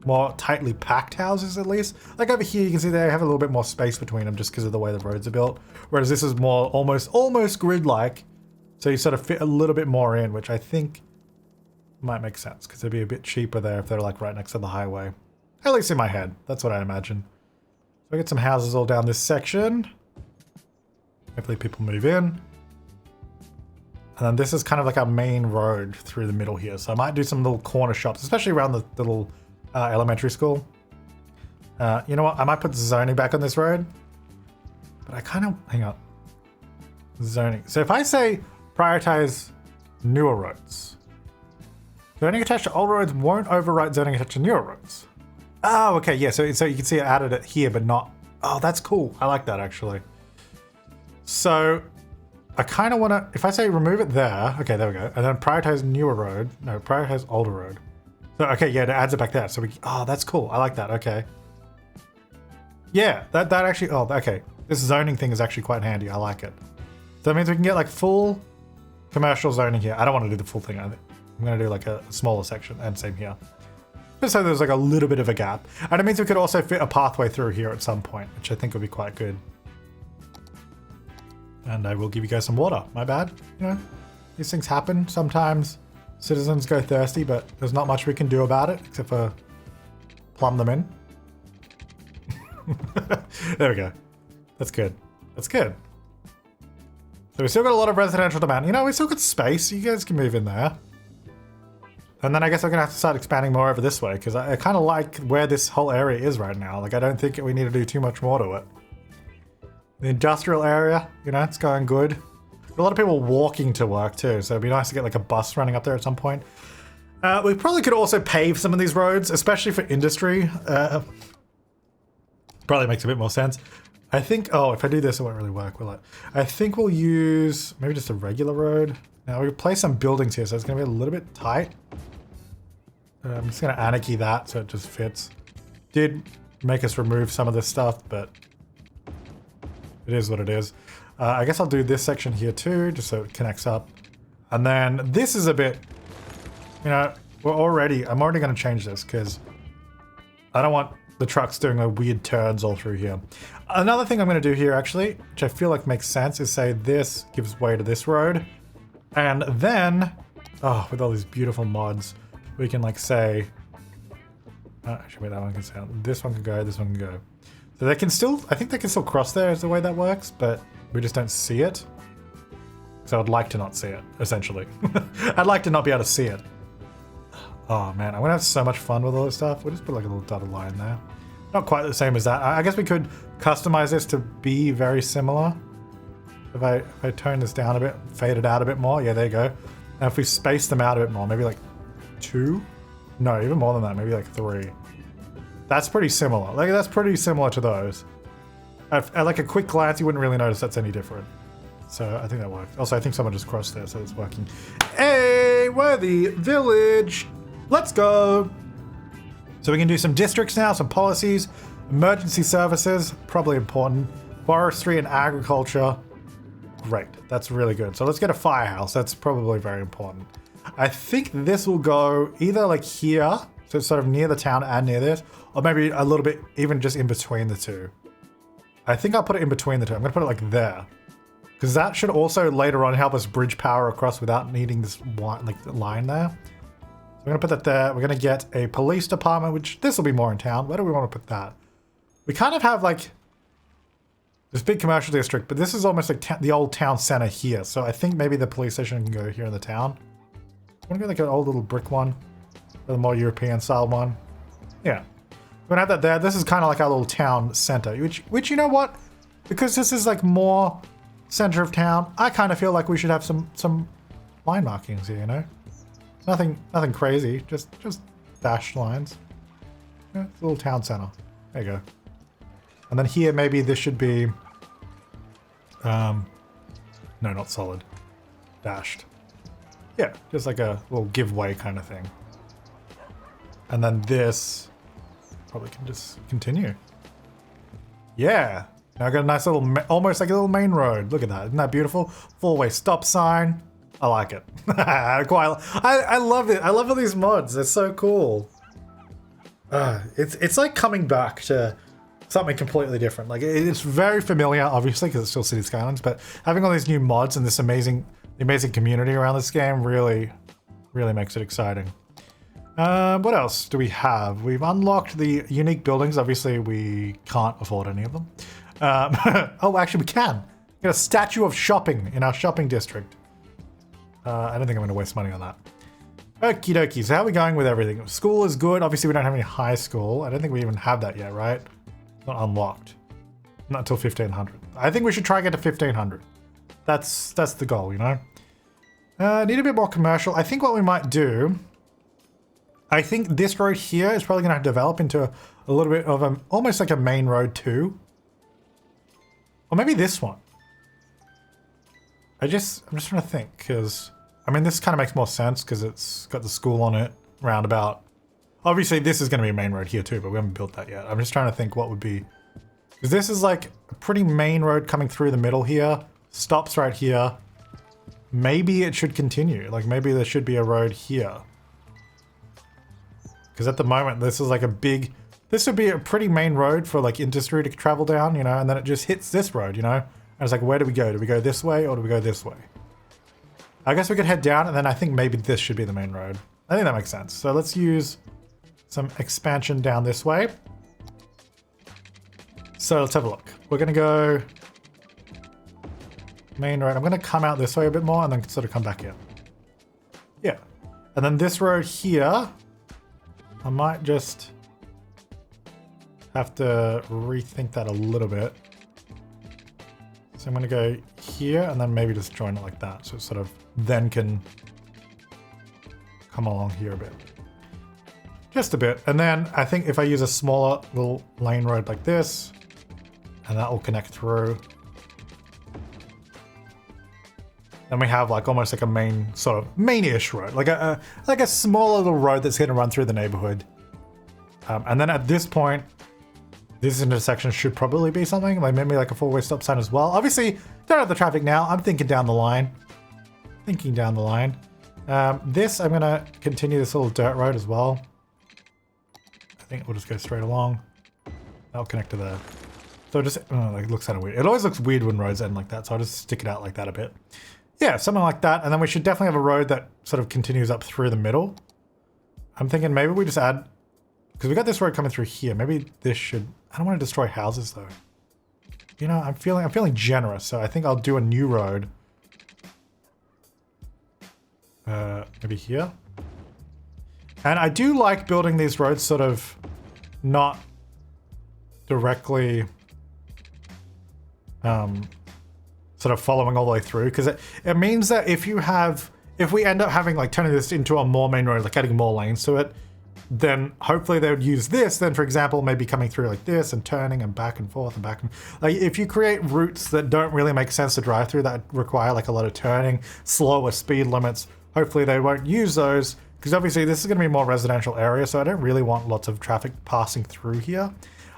more tightly packed houses at least. Like over here, you can see they have a little bit more space between them just because of the way the roads are built. Whereas this is more almost grid-like. So you sort of fit a little bit more in, which I think might make sense because it'd be a bit cheaper there if they're like right next to the highway. At least in my head. That's what I imagine. So I get some houses all down this section. Hopefully people move in. And then this is kind of like our main road through the middle here. So I might do some little corner shops, especially around the little elementary school. You know what? I might put zoning back on this road. But I kind of... Hang on. Zoning. So if I say prioritize newer roads. Zoning attached to old roads won't overwrite zoning attached to newer roads. Oh, okay, yeah, so you can see I added it here, but not... Oh, that's cool. I like that, actually. So, I kind of want to... If I say remove it there... Okay, there we go. And then prioritize newer road. No, prioritize older road. So, okay, yeah, it adds it back there. So, oh, that's cool. I like that. Okay. Yeah, that actually... Oh, okay. This zoning thing is actually quite handy. I like it. So, that means we can get, like, full commercial zoning here. I don't want to do the full thing. I'm going to do, like, a smaller section. And same here. Just so there's like a little bit of a gap. And it means we could also fit a pathway through here at some point, which I think would be quite good. And I will give you guys some water. My bad. You know, these things happen. Sometimes citizens go thirsty, but there's not much we can do about it except for plumb them in. There we go. That's good. That's good. So we still got a lot of residential demand. You know, we still got space. You guys can move in there. And then I guess I'm going to have to start expanding more over this way because I kind of like where this whole area is right now. Like, I don't think we need to do too much more to it. The industrial area, you know, it's going good. A lot of people walking to work too, so it'd be nice to get like a bus running up there at some point. We probably could also pave some of these roads, especially for industry. Probably makes a bit more sense. I think, oh, if I do this, it won't really work, will it? I think we'll use maybe just a regular road. Now we place some buildings here, so it's going to be a little bit tight. I'm just going to anarchy that so it just fits. Did make us remove some of this stuff, but it is what it is. I guess I'll do this section here too, just so it connects up. And then this is a bit, you know, I'm already going to change this because I don't want the trucks doing like weird turns all through here. Another thing I'm going to do here actually, which I feel like makes sense, is say this gives way to this road. And then, oh, with all these beautiful mods, we can like say, actually wait, that one can sound, this one can go, this one can go. So they can still, I think they can still cross there is the way that works, but we just don't see it. So I'd like to not see it, essentially. I'd like to not be able to see it. Oh man, I'm gonna have so much fun with all this stuff. We'll just put like a little dotted line there. Not quite the same as that. I guess we could customize this to be very similar. If I tone this down a bit, fade it out a bit more, yeah, there you go. Now if we space them out a bit more, maybe like 2? No, even more than that, maybe like 3. That's pretty similar. Like that's pretty similar to those. At like a quick glance, you wouldn't really notice that's any different. So I think that worked. Also, I think someone just crossed there, so it's working. Hey, Worthy Village! Let's go! So we can do some districts now, some policies, emergency services, probably important, forestry and agriculture. Great, that's really good. So let's get a firehouse. That's probably very important. I think this will go either like here, so it's sort of near the town and near this, or maybe a little bit even just in between the two. I think I'll put it in between the two. I'm gonna put it like there. Because that should also later on help us bridge power across without needing this line there. So we're gonna put that there. We're gonna get a police department, which this will be more in town. Where do we want to put that? We kind of have like this big commercial district, but this is almost like the old town center here. So I think maybe the police station can go here in the town. I'm gonna go like an old little brick one, or the more European style one. Yeah, we're gonna have that there. This is kind of like our little town center, which you know what? Because this is like more center of town, I kind of feel like we should have some line markings here, you know? Nothing crazy, just dashed lines. Yeah, it's a little town center. There you go. And then here maybe this should be no, not solid. Dashed. Yeah, just like a little giveaway kind of thing. And then this probably can just continue. Yeah. Now I got a nice little, almost like a little main road. Look at that, isn't that beautiful? Four-way stop sign. I like it. I love it. I love all these mods. They're so cool. It's like coming back to something completely different. Like it's very familiar, obviously, because it's still City Skylines. But having all these new mods and this amazing community around this game really makes it exciting. What else do we have? We've unlocked the unique buildings. Obviously, we can't afford any of them. Oh, actually we can. We got a statue of shopping in our shopping district. I don't think I'm going to waste money on that. Okie dokie, so how are we going with everything? School is good. Obviously we don't have any high school. I don't think we even have that yet, right? It's not unlocked. Not until 1500. I think we should try and get to 1500. That's the goal, you know? Need a bit more commercial. I think what we might do, I think this road here is probably going to develop into a little bit of almost like a main road too. Or maybe this one. I'm just trying to think, because I mean this kind of makes more sense because it's got the school on it, roundabout. Obviously this is going to be a main road here too, but we haven't built that yet. I'm just trying to think what would be, because this is like a pretty main road coming through the middle here, stops right here. Maybe it should continue, like maybe there should be a road here. Because at the moment this is like a big, this would be a pretty main road for like industry to travel down, you know, and then it just hits this road, you know? And it's like, where do we go? Do we go this way or do we go this way? I guess we could head down and then I think maybe this should be the main road. I think that makes sense. So let's use some expansion down this way. So let's have a look. We're gonna go main road. I'm gonna come out this way a bit more and then sort of come back in. Yeah. And then this road here, I might just have to rethink that a little bit. So I'm going to go here and then maybe just join it like that. So it sort of then can come along here a bit. Just a bit. And then I think if I use a smaller little lane road like this, and that will connect through. Then we have like almost like a main sort of main-ish road, like a small little road that's going to run through the neighborhood. And then at this point, this intersection should probably be something like maybe like a four-way stop sign as well. Obviously, don't have the traffic now. I'm thinking down the line. This, I'm gonna continue this little dirt road as well. I think we'll just go straight along. That'll connect to there. So just, like, it looks kind of weird. It always looks weird when roads end like that, so I'll just stick it out like that a bit. Yeah, something like that. And then we should definitely have a road that sort of continues up through the middle. I'm thinking maybe we just add, because we got this road coming through here. Maybe this should, I don't want to destroy houses though. You know, I'm feeling generous, so I think I'll do a new road. Maybe here. And I do like building these roads sort of not directly sort of following all the way through, because it means that if we end up having like turning this into a more main road, like adding more lanes to it, then hopefully they would use this then, for example, maybe coming through like this and turning and back and forth and back and like if you create routes that don't really make sense to drive through, that require like a lot of turning, slower speed limits, hopefully they won't use those, because obviously this is going to be a more residential area, so I don't really want lots of traffic passing through here.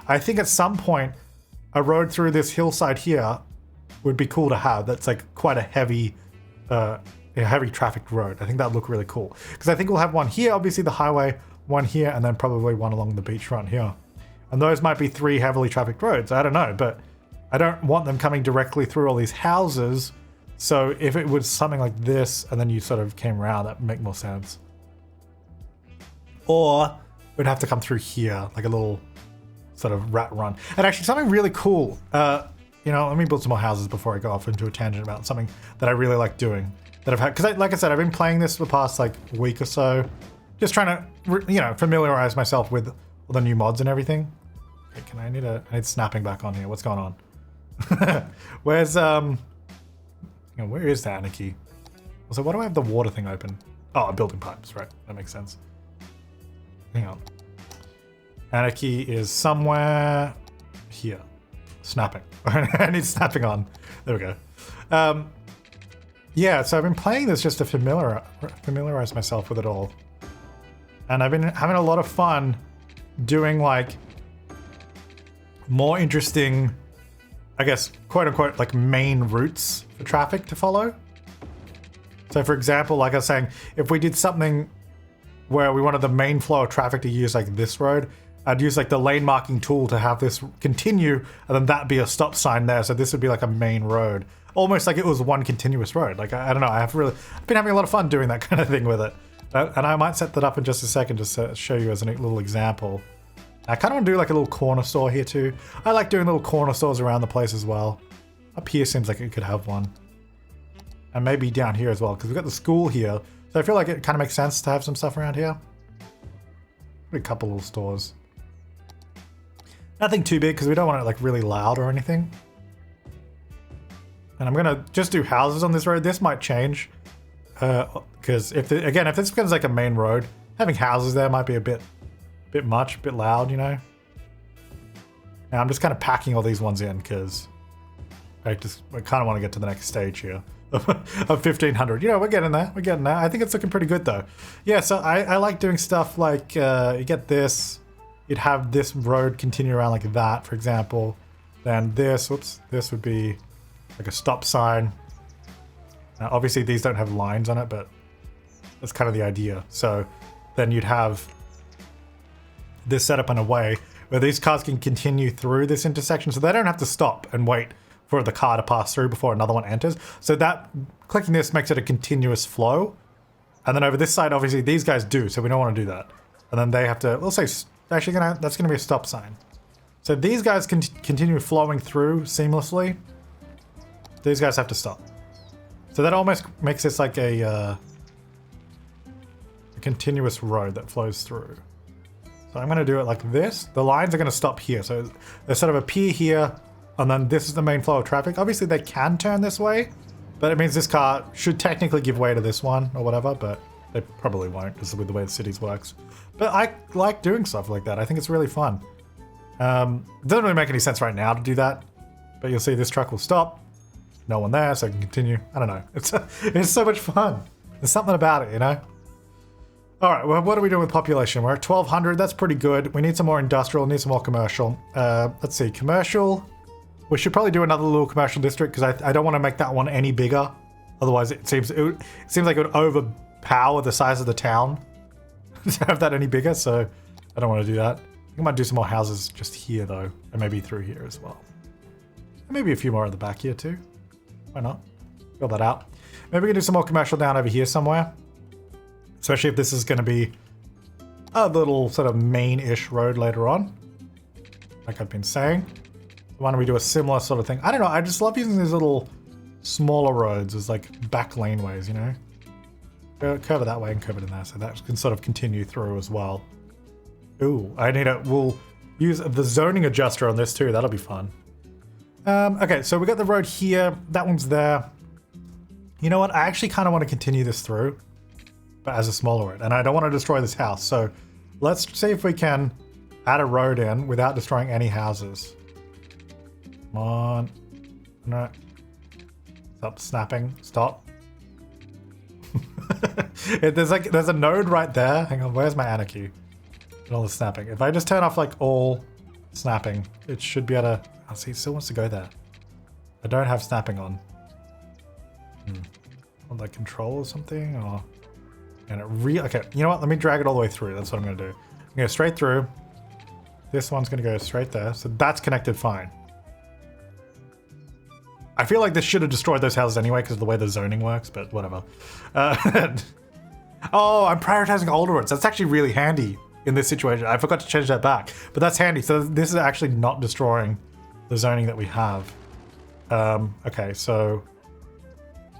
I think at some point a road through this hillside here would be cool to have. That's like quite a heavy trafficked road. I think that'd look really cool, because I think we'll have one here, obviously the highway, one here, and then probably one along the beachfront here. And those might be 3 heavily trafficked roads. I don't know, but I don't want them coming directly through all these houses. So if it was something like this, and then you sort of came around, that would make more sense. Or we'd have to come through here, like a little sort of rat run. And actually something really cool, you know, let me build some more houses before I go off into a tangent about something that I really like doing. That I've had, because like I said, I've been playing this for the past like week or so. Just trying to, you know, familiarize myself with all the new mods and everything. Okay, I need snapping back on here. What's going on? Where's, where is the anarchy? Also, why do I have the water thing open? Oh, building pipes, right. That makes sense. Hang on. Anarchy is somewhere here. Snapping. I need snapping on. There we go. Yeah, so I've been playing this just to familiarize myself with it all. And I've been having a lot of fun doing like more interesting, I guess, quote unquote, like main routes for traffic to follow. So for example, like I was saying, if we did something where we wanted the main flow of traffic to use like this road, I'd use like the lane marking tool to have this continue, and then that'd be a stop sign there. So this would be like a main road, almost like it was one continuous road. Like, I don't know, I've been having a lot of fun doing that kind of thing with it. And I might set that up in just a second just to show you as a little example. I kind of want to do like a little corner store here too. I like doing little corner stores around the place as well. Up here seems like it could have one. And maybe down here as well, because we've got the school here. So I feel like it kind of makes sense to have some stuff around here. Maybe a couple little stores. Nothing too big, because we don't want it like really loud or anything. And I'm going to just do houses on this road. This might change. Because if this becomes like a main road, having houses there might be a bit much, a bit loud, you know. Now I'm just kind of packing all these ones in because I kind of want to get to the next stage here of 1500. You know, we're getting there. I think it's looking pretty good though. Yeah, so I like doing stuff like you get this, you'd have this road continue around like that, for example. Then this would be like a stop sign. Now, obviously these don't have lines on it, but that's kind of the idea. So then you'd have this set up in a way where these cars can continue through this intersection, so they don't have to stop and wait for the car to pass through before another one enters. So that clicking this makes it a continuous flow. And then over this side, obviously these guys do, so we don't want to do that. And then they have to, we'll say, actually that's going to be a stop sign. So these guys can continue flowing through seamlessly. These guys have to stop. So that almost makes this like a continuous road that flows through. So I'm going to do it like this. The lines are going to stop here. So they sort of appear here, and then this is the main flow of traffic. Obviously they can turn this way, but it means this car should technically give way to this one or whatever, but they probably won't because with the way the cities works. But I like doing stuff like that. I think it's really fun. It doesn't really make any sense right now to do that, but you'll see this truck will stop. no one there, so I can continue. I don't know. It's so much fun. There's something about it, you know? All right, well, what are we doing with population? We're at 1,200. That's pretty good. We need some more industrial, need some more commercial. Let's see, commercial. We should probably do another little commercial district because I don't want to make that one any bigger. Otherwise, it seems like it would overpower the size of the town to have that any bigger. So I don't want to do that. I think I might do some more houses just here though, and maybe through here as well. And maybe a few more at the back here too. Why not? Fill that out. Maybe we can do some more commercial down over here somewhere. Especially if this is going to be a little sort of main-ish road later on. Like I've been saying. Why don't we do a similar sort of thing? I don't know. I just love using these little smaller roads as like back laneways, you know? Curve it that way and curve it in there. So that can sort of continue through as well. Ooh, we'll use the zoning adjuster on this too. That'll be fun. Okay, so we got the road here. That one's there. You know what? I actually kind of want to continue this through, but as a smaller road. And I don't want to destroy this house. So let's see if we can add a road in without destroying any houses. Come on. No. Stop snapping. Stop. There's a node right there. Hang on, where's my anarchy? And all the snapping. If I just turn off like all snapping, it should be able to... Oh, see, it still wants to go there. I don't have snapping on. On like control or something, or... And it okay, you know what? Let me drag it all the way through. That's what I'm going to do. I'm going to go straight through. This one's going to go straight there. So that's connected fine. I feel like this should have destroyed those houses anyway because of the way the zoning works, but whatever. Oh, I'm prioritizing older roads. That's actually really handy in this situation. I forgot to change that back, but that's handy. So this is actually not destroying the zoning that we have. Okay, so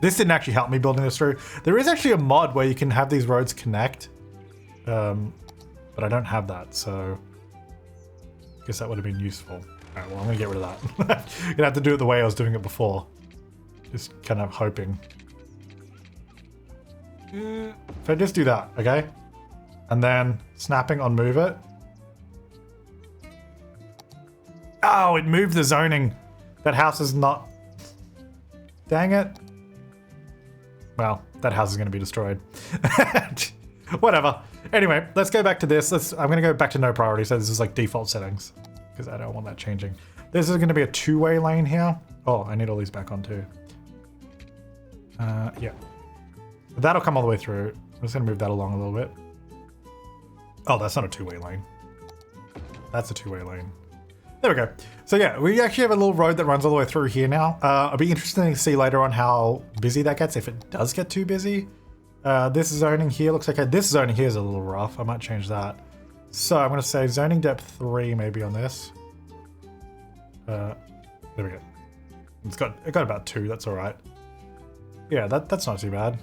this didn't actually help me building this through. There is actually a mod where you can have these roads connect, but I don't have that, so I guess that would have been useful. All right, well, I'm gonna get rid of that. I'm gonna have to do it the way I was doing it before. Just kind of hoping. If I just do that, okay? And then snapping on move it. Oh, it moved the zoning. That house is not... Dang it. Well, that house is going to be destroyed. Whatever. Anyway, let's go back to this. I'm going to go back to no priority, so this is like default settings. Because I don't want that changing. This is going to be a two-way lane here. Oh, I need all these back on too. Yeah. That'll come all the way through. I'm just going to move that along a little bit. Oh, that's not a two-way lane. That's a two-way lane. There we go. So yeah, we actually have a little road that runs all the way through here now. It'll be interesting to see later on how busy that gets, if it does get too busy. This zoning here looks like this zoning here is a little rough. I might change that. So I'm going to say zoning depth 3 maybe on this. There we go. It got about 2. That's all right. Yeah, that's not too bad.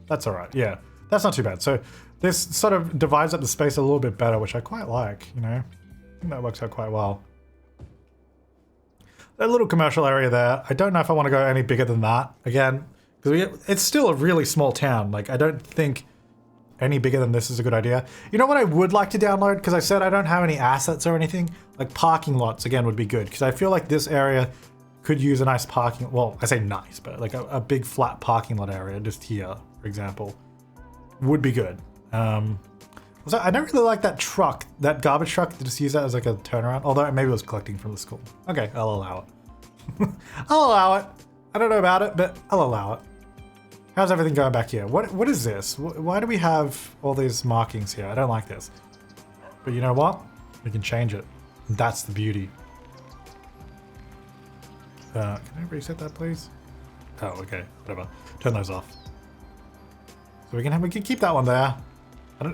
That's all right. Yeah, that's not too bad. So this sort of divides up the space a little bit better, which I quite like, you know. I think that works out quite well. That little commercial area there, I don't know if I want to go any bigger than that. Again, because it's still a really small town. Like, I don't think any bigger than this is a good idea. You know what I would like to download? Because I said I don't have any assets or anything. Like, parking lots, again, would be good. Because I feel like this area could use a nice parking... Well, I say nice, but like a big flat parking lot area just here, for example, would be good. Also, I don't really like that truck, that garbage truck, to just use that as like a turnaround. Although maybe it was collecting from the school. Okay, I'll allow it. I'll allow it. I don't know about it, but I'll allow it. How's everything going back here? What is this? Why do we have all these markings here? I don't like this. But you know what? We can change it. That's the beauty. Can I reset that, please? Oh, okay. Whatever. Turn those off. So we can keep that one there.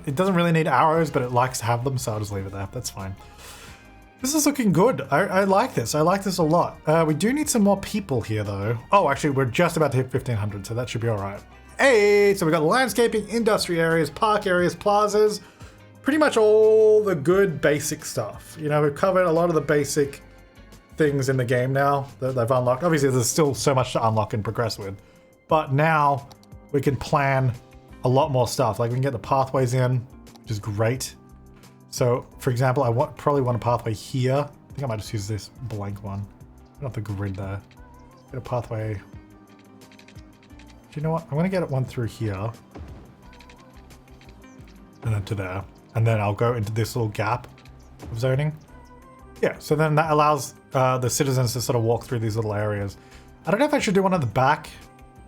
It doesn't really need arrows, but it likes to have them, so I'll just leave it there. That's fine. This is looking good. I like this. I like this a lot. We do need some more people here, though. Oh, actually, we're just about to hit 1,500, so that should be all right. Hey, so we got landscaping, industry areas, park areas, plazas. Pretty much all the good basic stuff. You know, we've covered a lot of the basic things in the game now that they've unlocked. Obviously, there's still so much to unlock and progress with. But now we can plan a lot more stuff. Like we can get the pathways in, which is great. So, for example, I probably want a pathway here. I think I might just use this blank one. Not the grid there. Get a pathway. Do you know what? I'm gonna get one through here. And then to there. And then I'll go into this little gap of zoning. Yeah, so then that allows the citizens to sort of walk through these little areas. I don't know if I should do one at the back.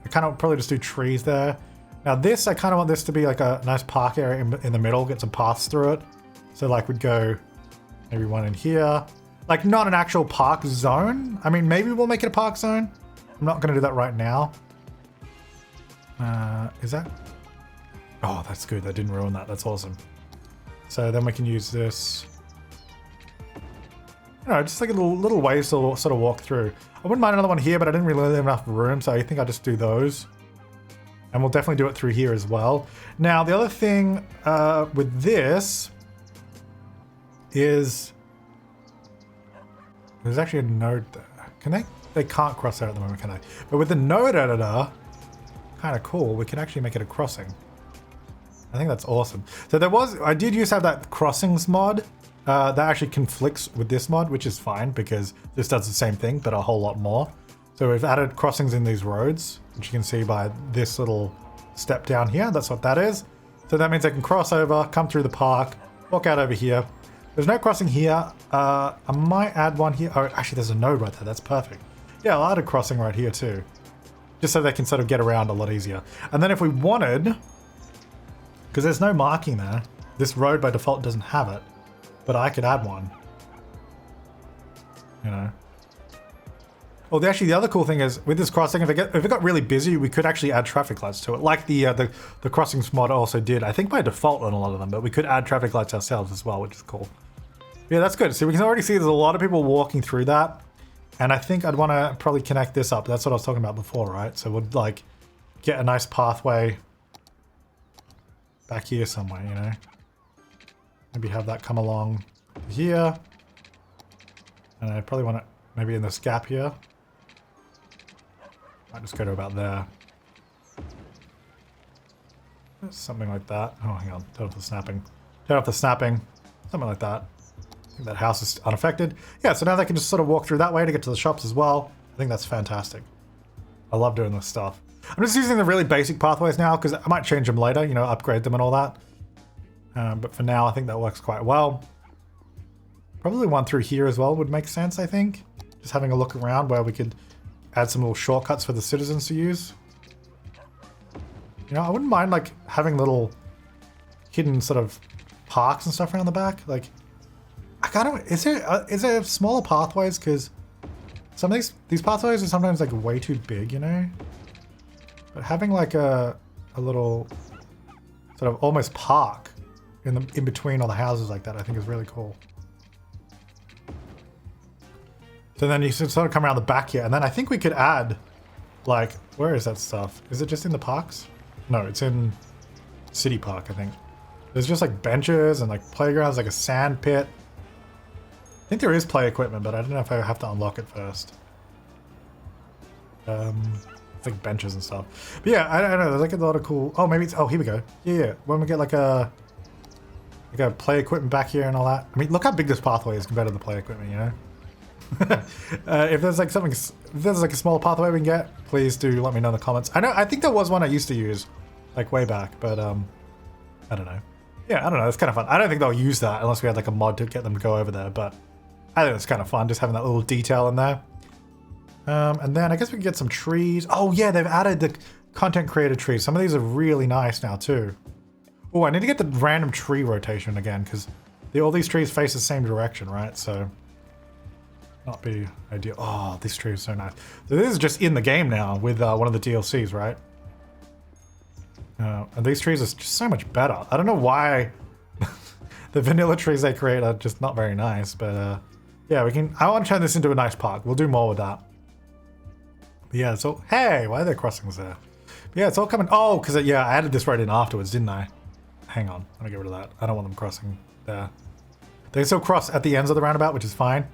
I kind of probably just do trees there. Now this, I kind of want this to be like a nice park area in the middle, get some paths through it. So like we'd go maybe one in here. Like not an actual park zone. I mean, maybe we'll make it a park zone. I'm not gonna do that right now. Is that? Oh, that's good. That didn't ruin that. That's awesome. So then we can use this. You know, just like a little ways to sort of walk through. I wouldn't mind another one here, but I didn't really have enough room, so I think I'll just do those. And we'll definitely do it through here as well. Now, the other thing with this is there's actually a node there. Can they? They can't cross there at the moment, can they? But with the node editor, kind of cool, we can actually make it a crossing. I think that's awesome. So I did used to have that crossings mod that actually conflicts with this mod, which is fine because this does the same thing, but a whole lot more. So we've added crossings in these roads, which you can see by this little step down here. That's what that is. So that means I can cross over, come through the park, walk out over here. There's no crossing here. I might add one here. Oh, actually there's a node right there. That's perfect. Yeah, I'll add a crossing right here too. Just so they can sort of get around a lot easier. And then if we wanted, because there's no marking there, this road by default doesn't have it, but I could add one. You know. Well, actually, the other cool thing is with this crossing, if it got really busy, we could actually add traffic lights to it, like the crossings mod also did. I think by default on a lot of them, but we could add traffic lights ourselves as well, which is cool. Yeah, that's good. So we can already see there's a lot of people walking through that, and I think I'd want to probably connect this up. That's what I was talking about before, right? So we'd like get a nice pathway back here somewhere, you know. Maybe have that come along here, and I probably want it maybe in this gap here. Might just go to about there. Something like that. Oh, hang on. Turn off the snapping. Turn off the snapping. Something like that. I think that house is unaffected. Yeah, so now they can just sort of walk through that way to get to the shops as well. I think that's fantastic. I love doing this stuff. I'm just using the really basic pathways now because I might change them later, you know, upgrade them and all that. But for now, I think that works quite well. Probably one through here as well would make sense, I think. Just having a look around where we could add some little shortcuts for the citizens to use. You know, I wouldn't mind like having little hidden sort of parks and stuff around the back. Like, I kind of, is there smaller pathways? Because some of these pathways are sometimes like way too big, you know? But having like a little sort of almost park in between all the houses like that, I think is really cool. So then you sort of come around the back here, and then I think we could add, like, where is that stuff? Is it just in the parks? No, it's in City Park, I think. There's just like benches and like playgrounds, like a sand pit. I think there is play equipment, but I don't know if I have to unlock it first. It's like benches and stuff. But yeah, I don't know. There's like a lot of cool. Oh, maybe it's. Oh, here we go. Yeah. When we get like a play equipment back here and all that. I mean, look how big this pathway is compared to the play equipment. You know. If there's like something, if there's like a smaller pathway we can get, please do let me know in the comments. I think there was one I used to use, like way back, but I don't know. Yeah, I don't know. It's kind of fun. I don't think they'll use that unless we had like a mod to get them to go over there, but I think it's kind of fun just having that little detail in there. And then I guess we can get some trees. Oh yeah, they've added the content creator trees. Some of these are really nice now too. Oh, I need to get the random tree rotation again because all these trees face the same direction, right? So not be ideal. Oh, this tree is so nice. So this is just in the game now with one of the DLCs, right? And these trees are just so much better. I don't know why the vanilla trees they create are just not very nice, but yeah, I want to turn this into a nice park. We'll do more with that. But yeah, so hey, why are there crossings there? But yeah, it's all coming. Oh, because yeah, I added this right in afterwards, didn't I? Hang on, let me get rid of that. I don't want them crossing there. They still cross at the ends of the roundabout, which is fine.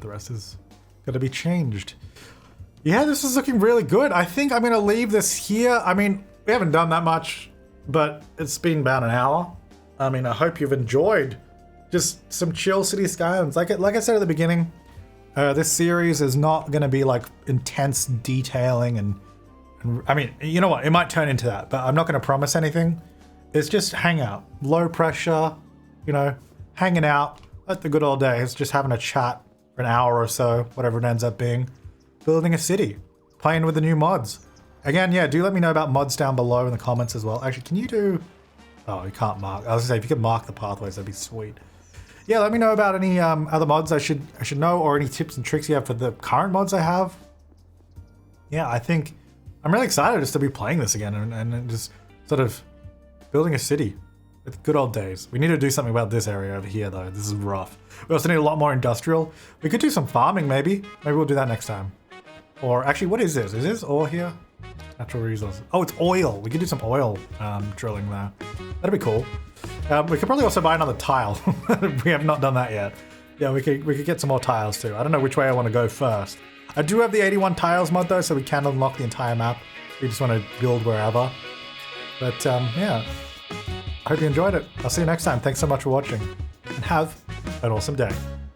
The rest is gonna be changed. Yeah, this is looking really good. I think I'm gonna leave this here. I mean, we haven't done that much, but it's been about an hour. I mean, I hope you've enjoyed just some chill city skylines. Like I said at the beginning, This series is not going to be like intense detailing and I mean, you know what? It might turn into that, but I'm not going to promise anything. It's just hangout, low pressure, you know, hanging out like the good old days, just having a chat for an hour or so, whatever it ends up being, building a city, playing with the new mods. Again, yeah, do let me know about mods down below in the comments as well. Actually, can you do... Oh, you can't mark. I was gonna say, if you could mark the pathways, that'd be sweet. Yeah, let me know about any other mods I should know, or any tips and tricks you have for the current mods I have. Yeah, I think I'm really excited just to be playing this again and just sort of building a city. It's good old days. We need to do something about this area over here, though. This is rough. We also need a lot more industrial. We could do some farming, maybe. Maybe we'll do that next time. Or actually, what is this? Is this ore here? Natural resources. Oh, it's oil. We could do some oil drilling there. That'd be cool. We could probably also buy another tile. We have not done that yet. Yeah, we could get some more tiles too. I don't know which way I want to go first. I do have the 81 tiles mod though, so we can unlock the entire map. We just want to build wherever. But yeah, I hope you enjoyed it. I'll see you next time. Thanks so much for watching, and have an awesome day.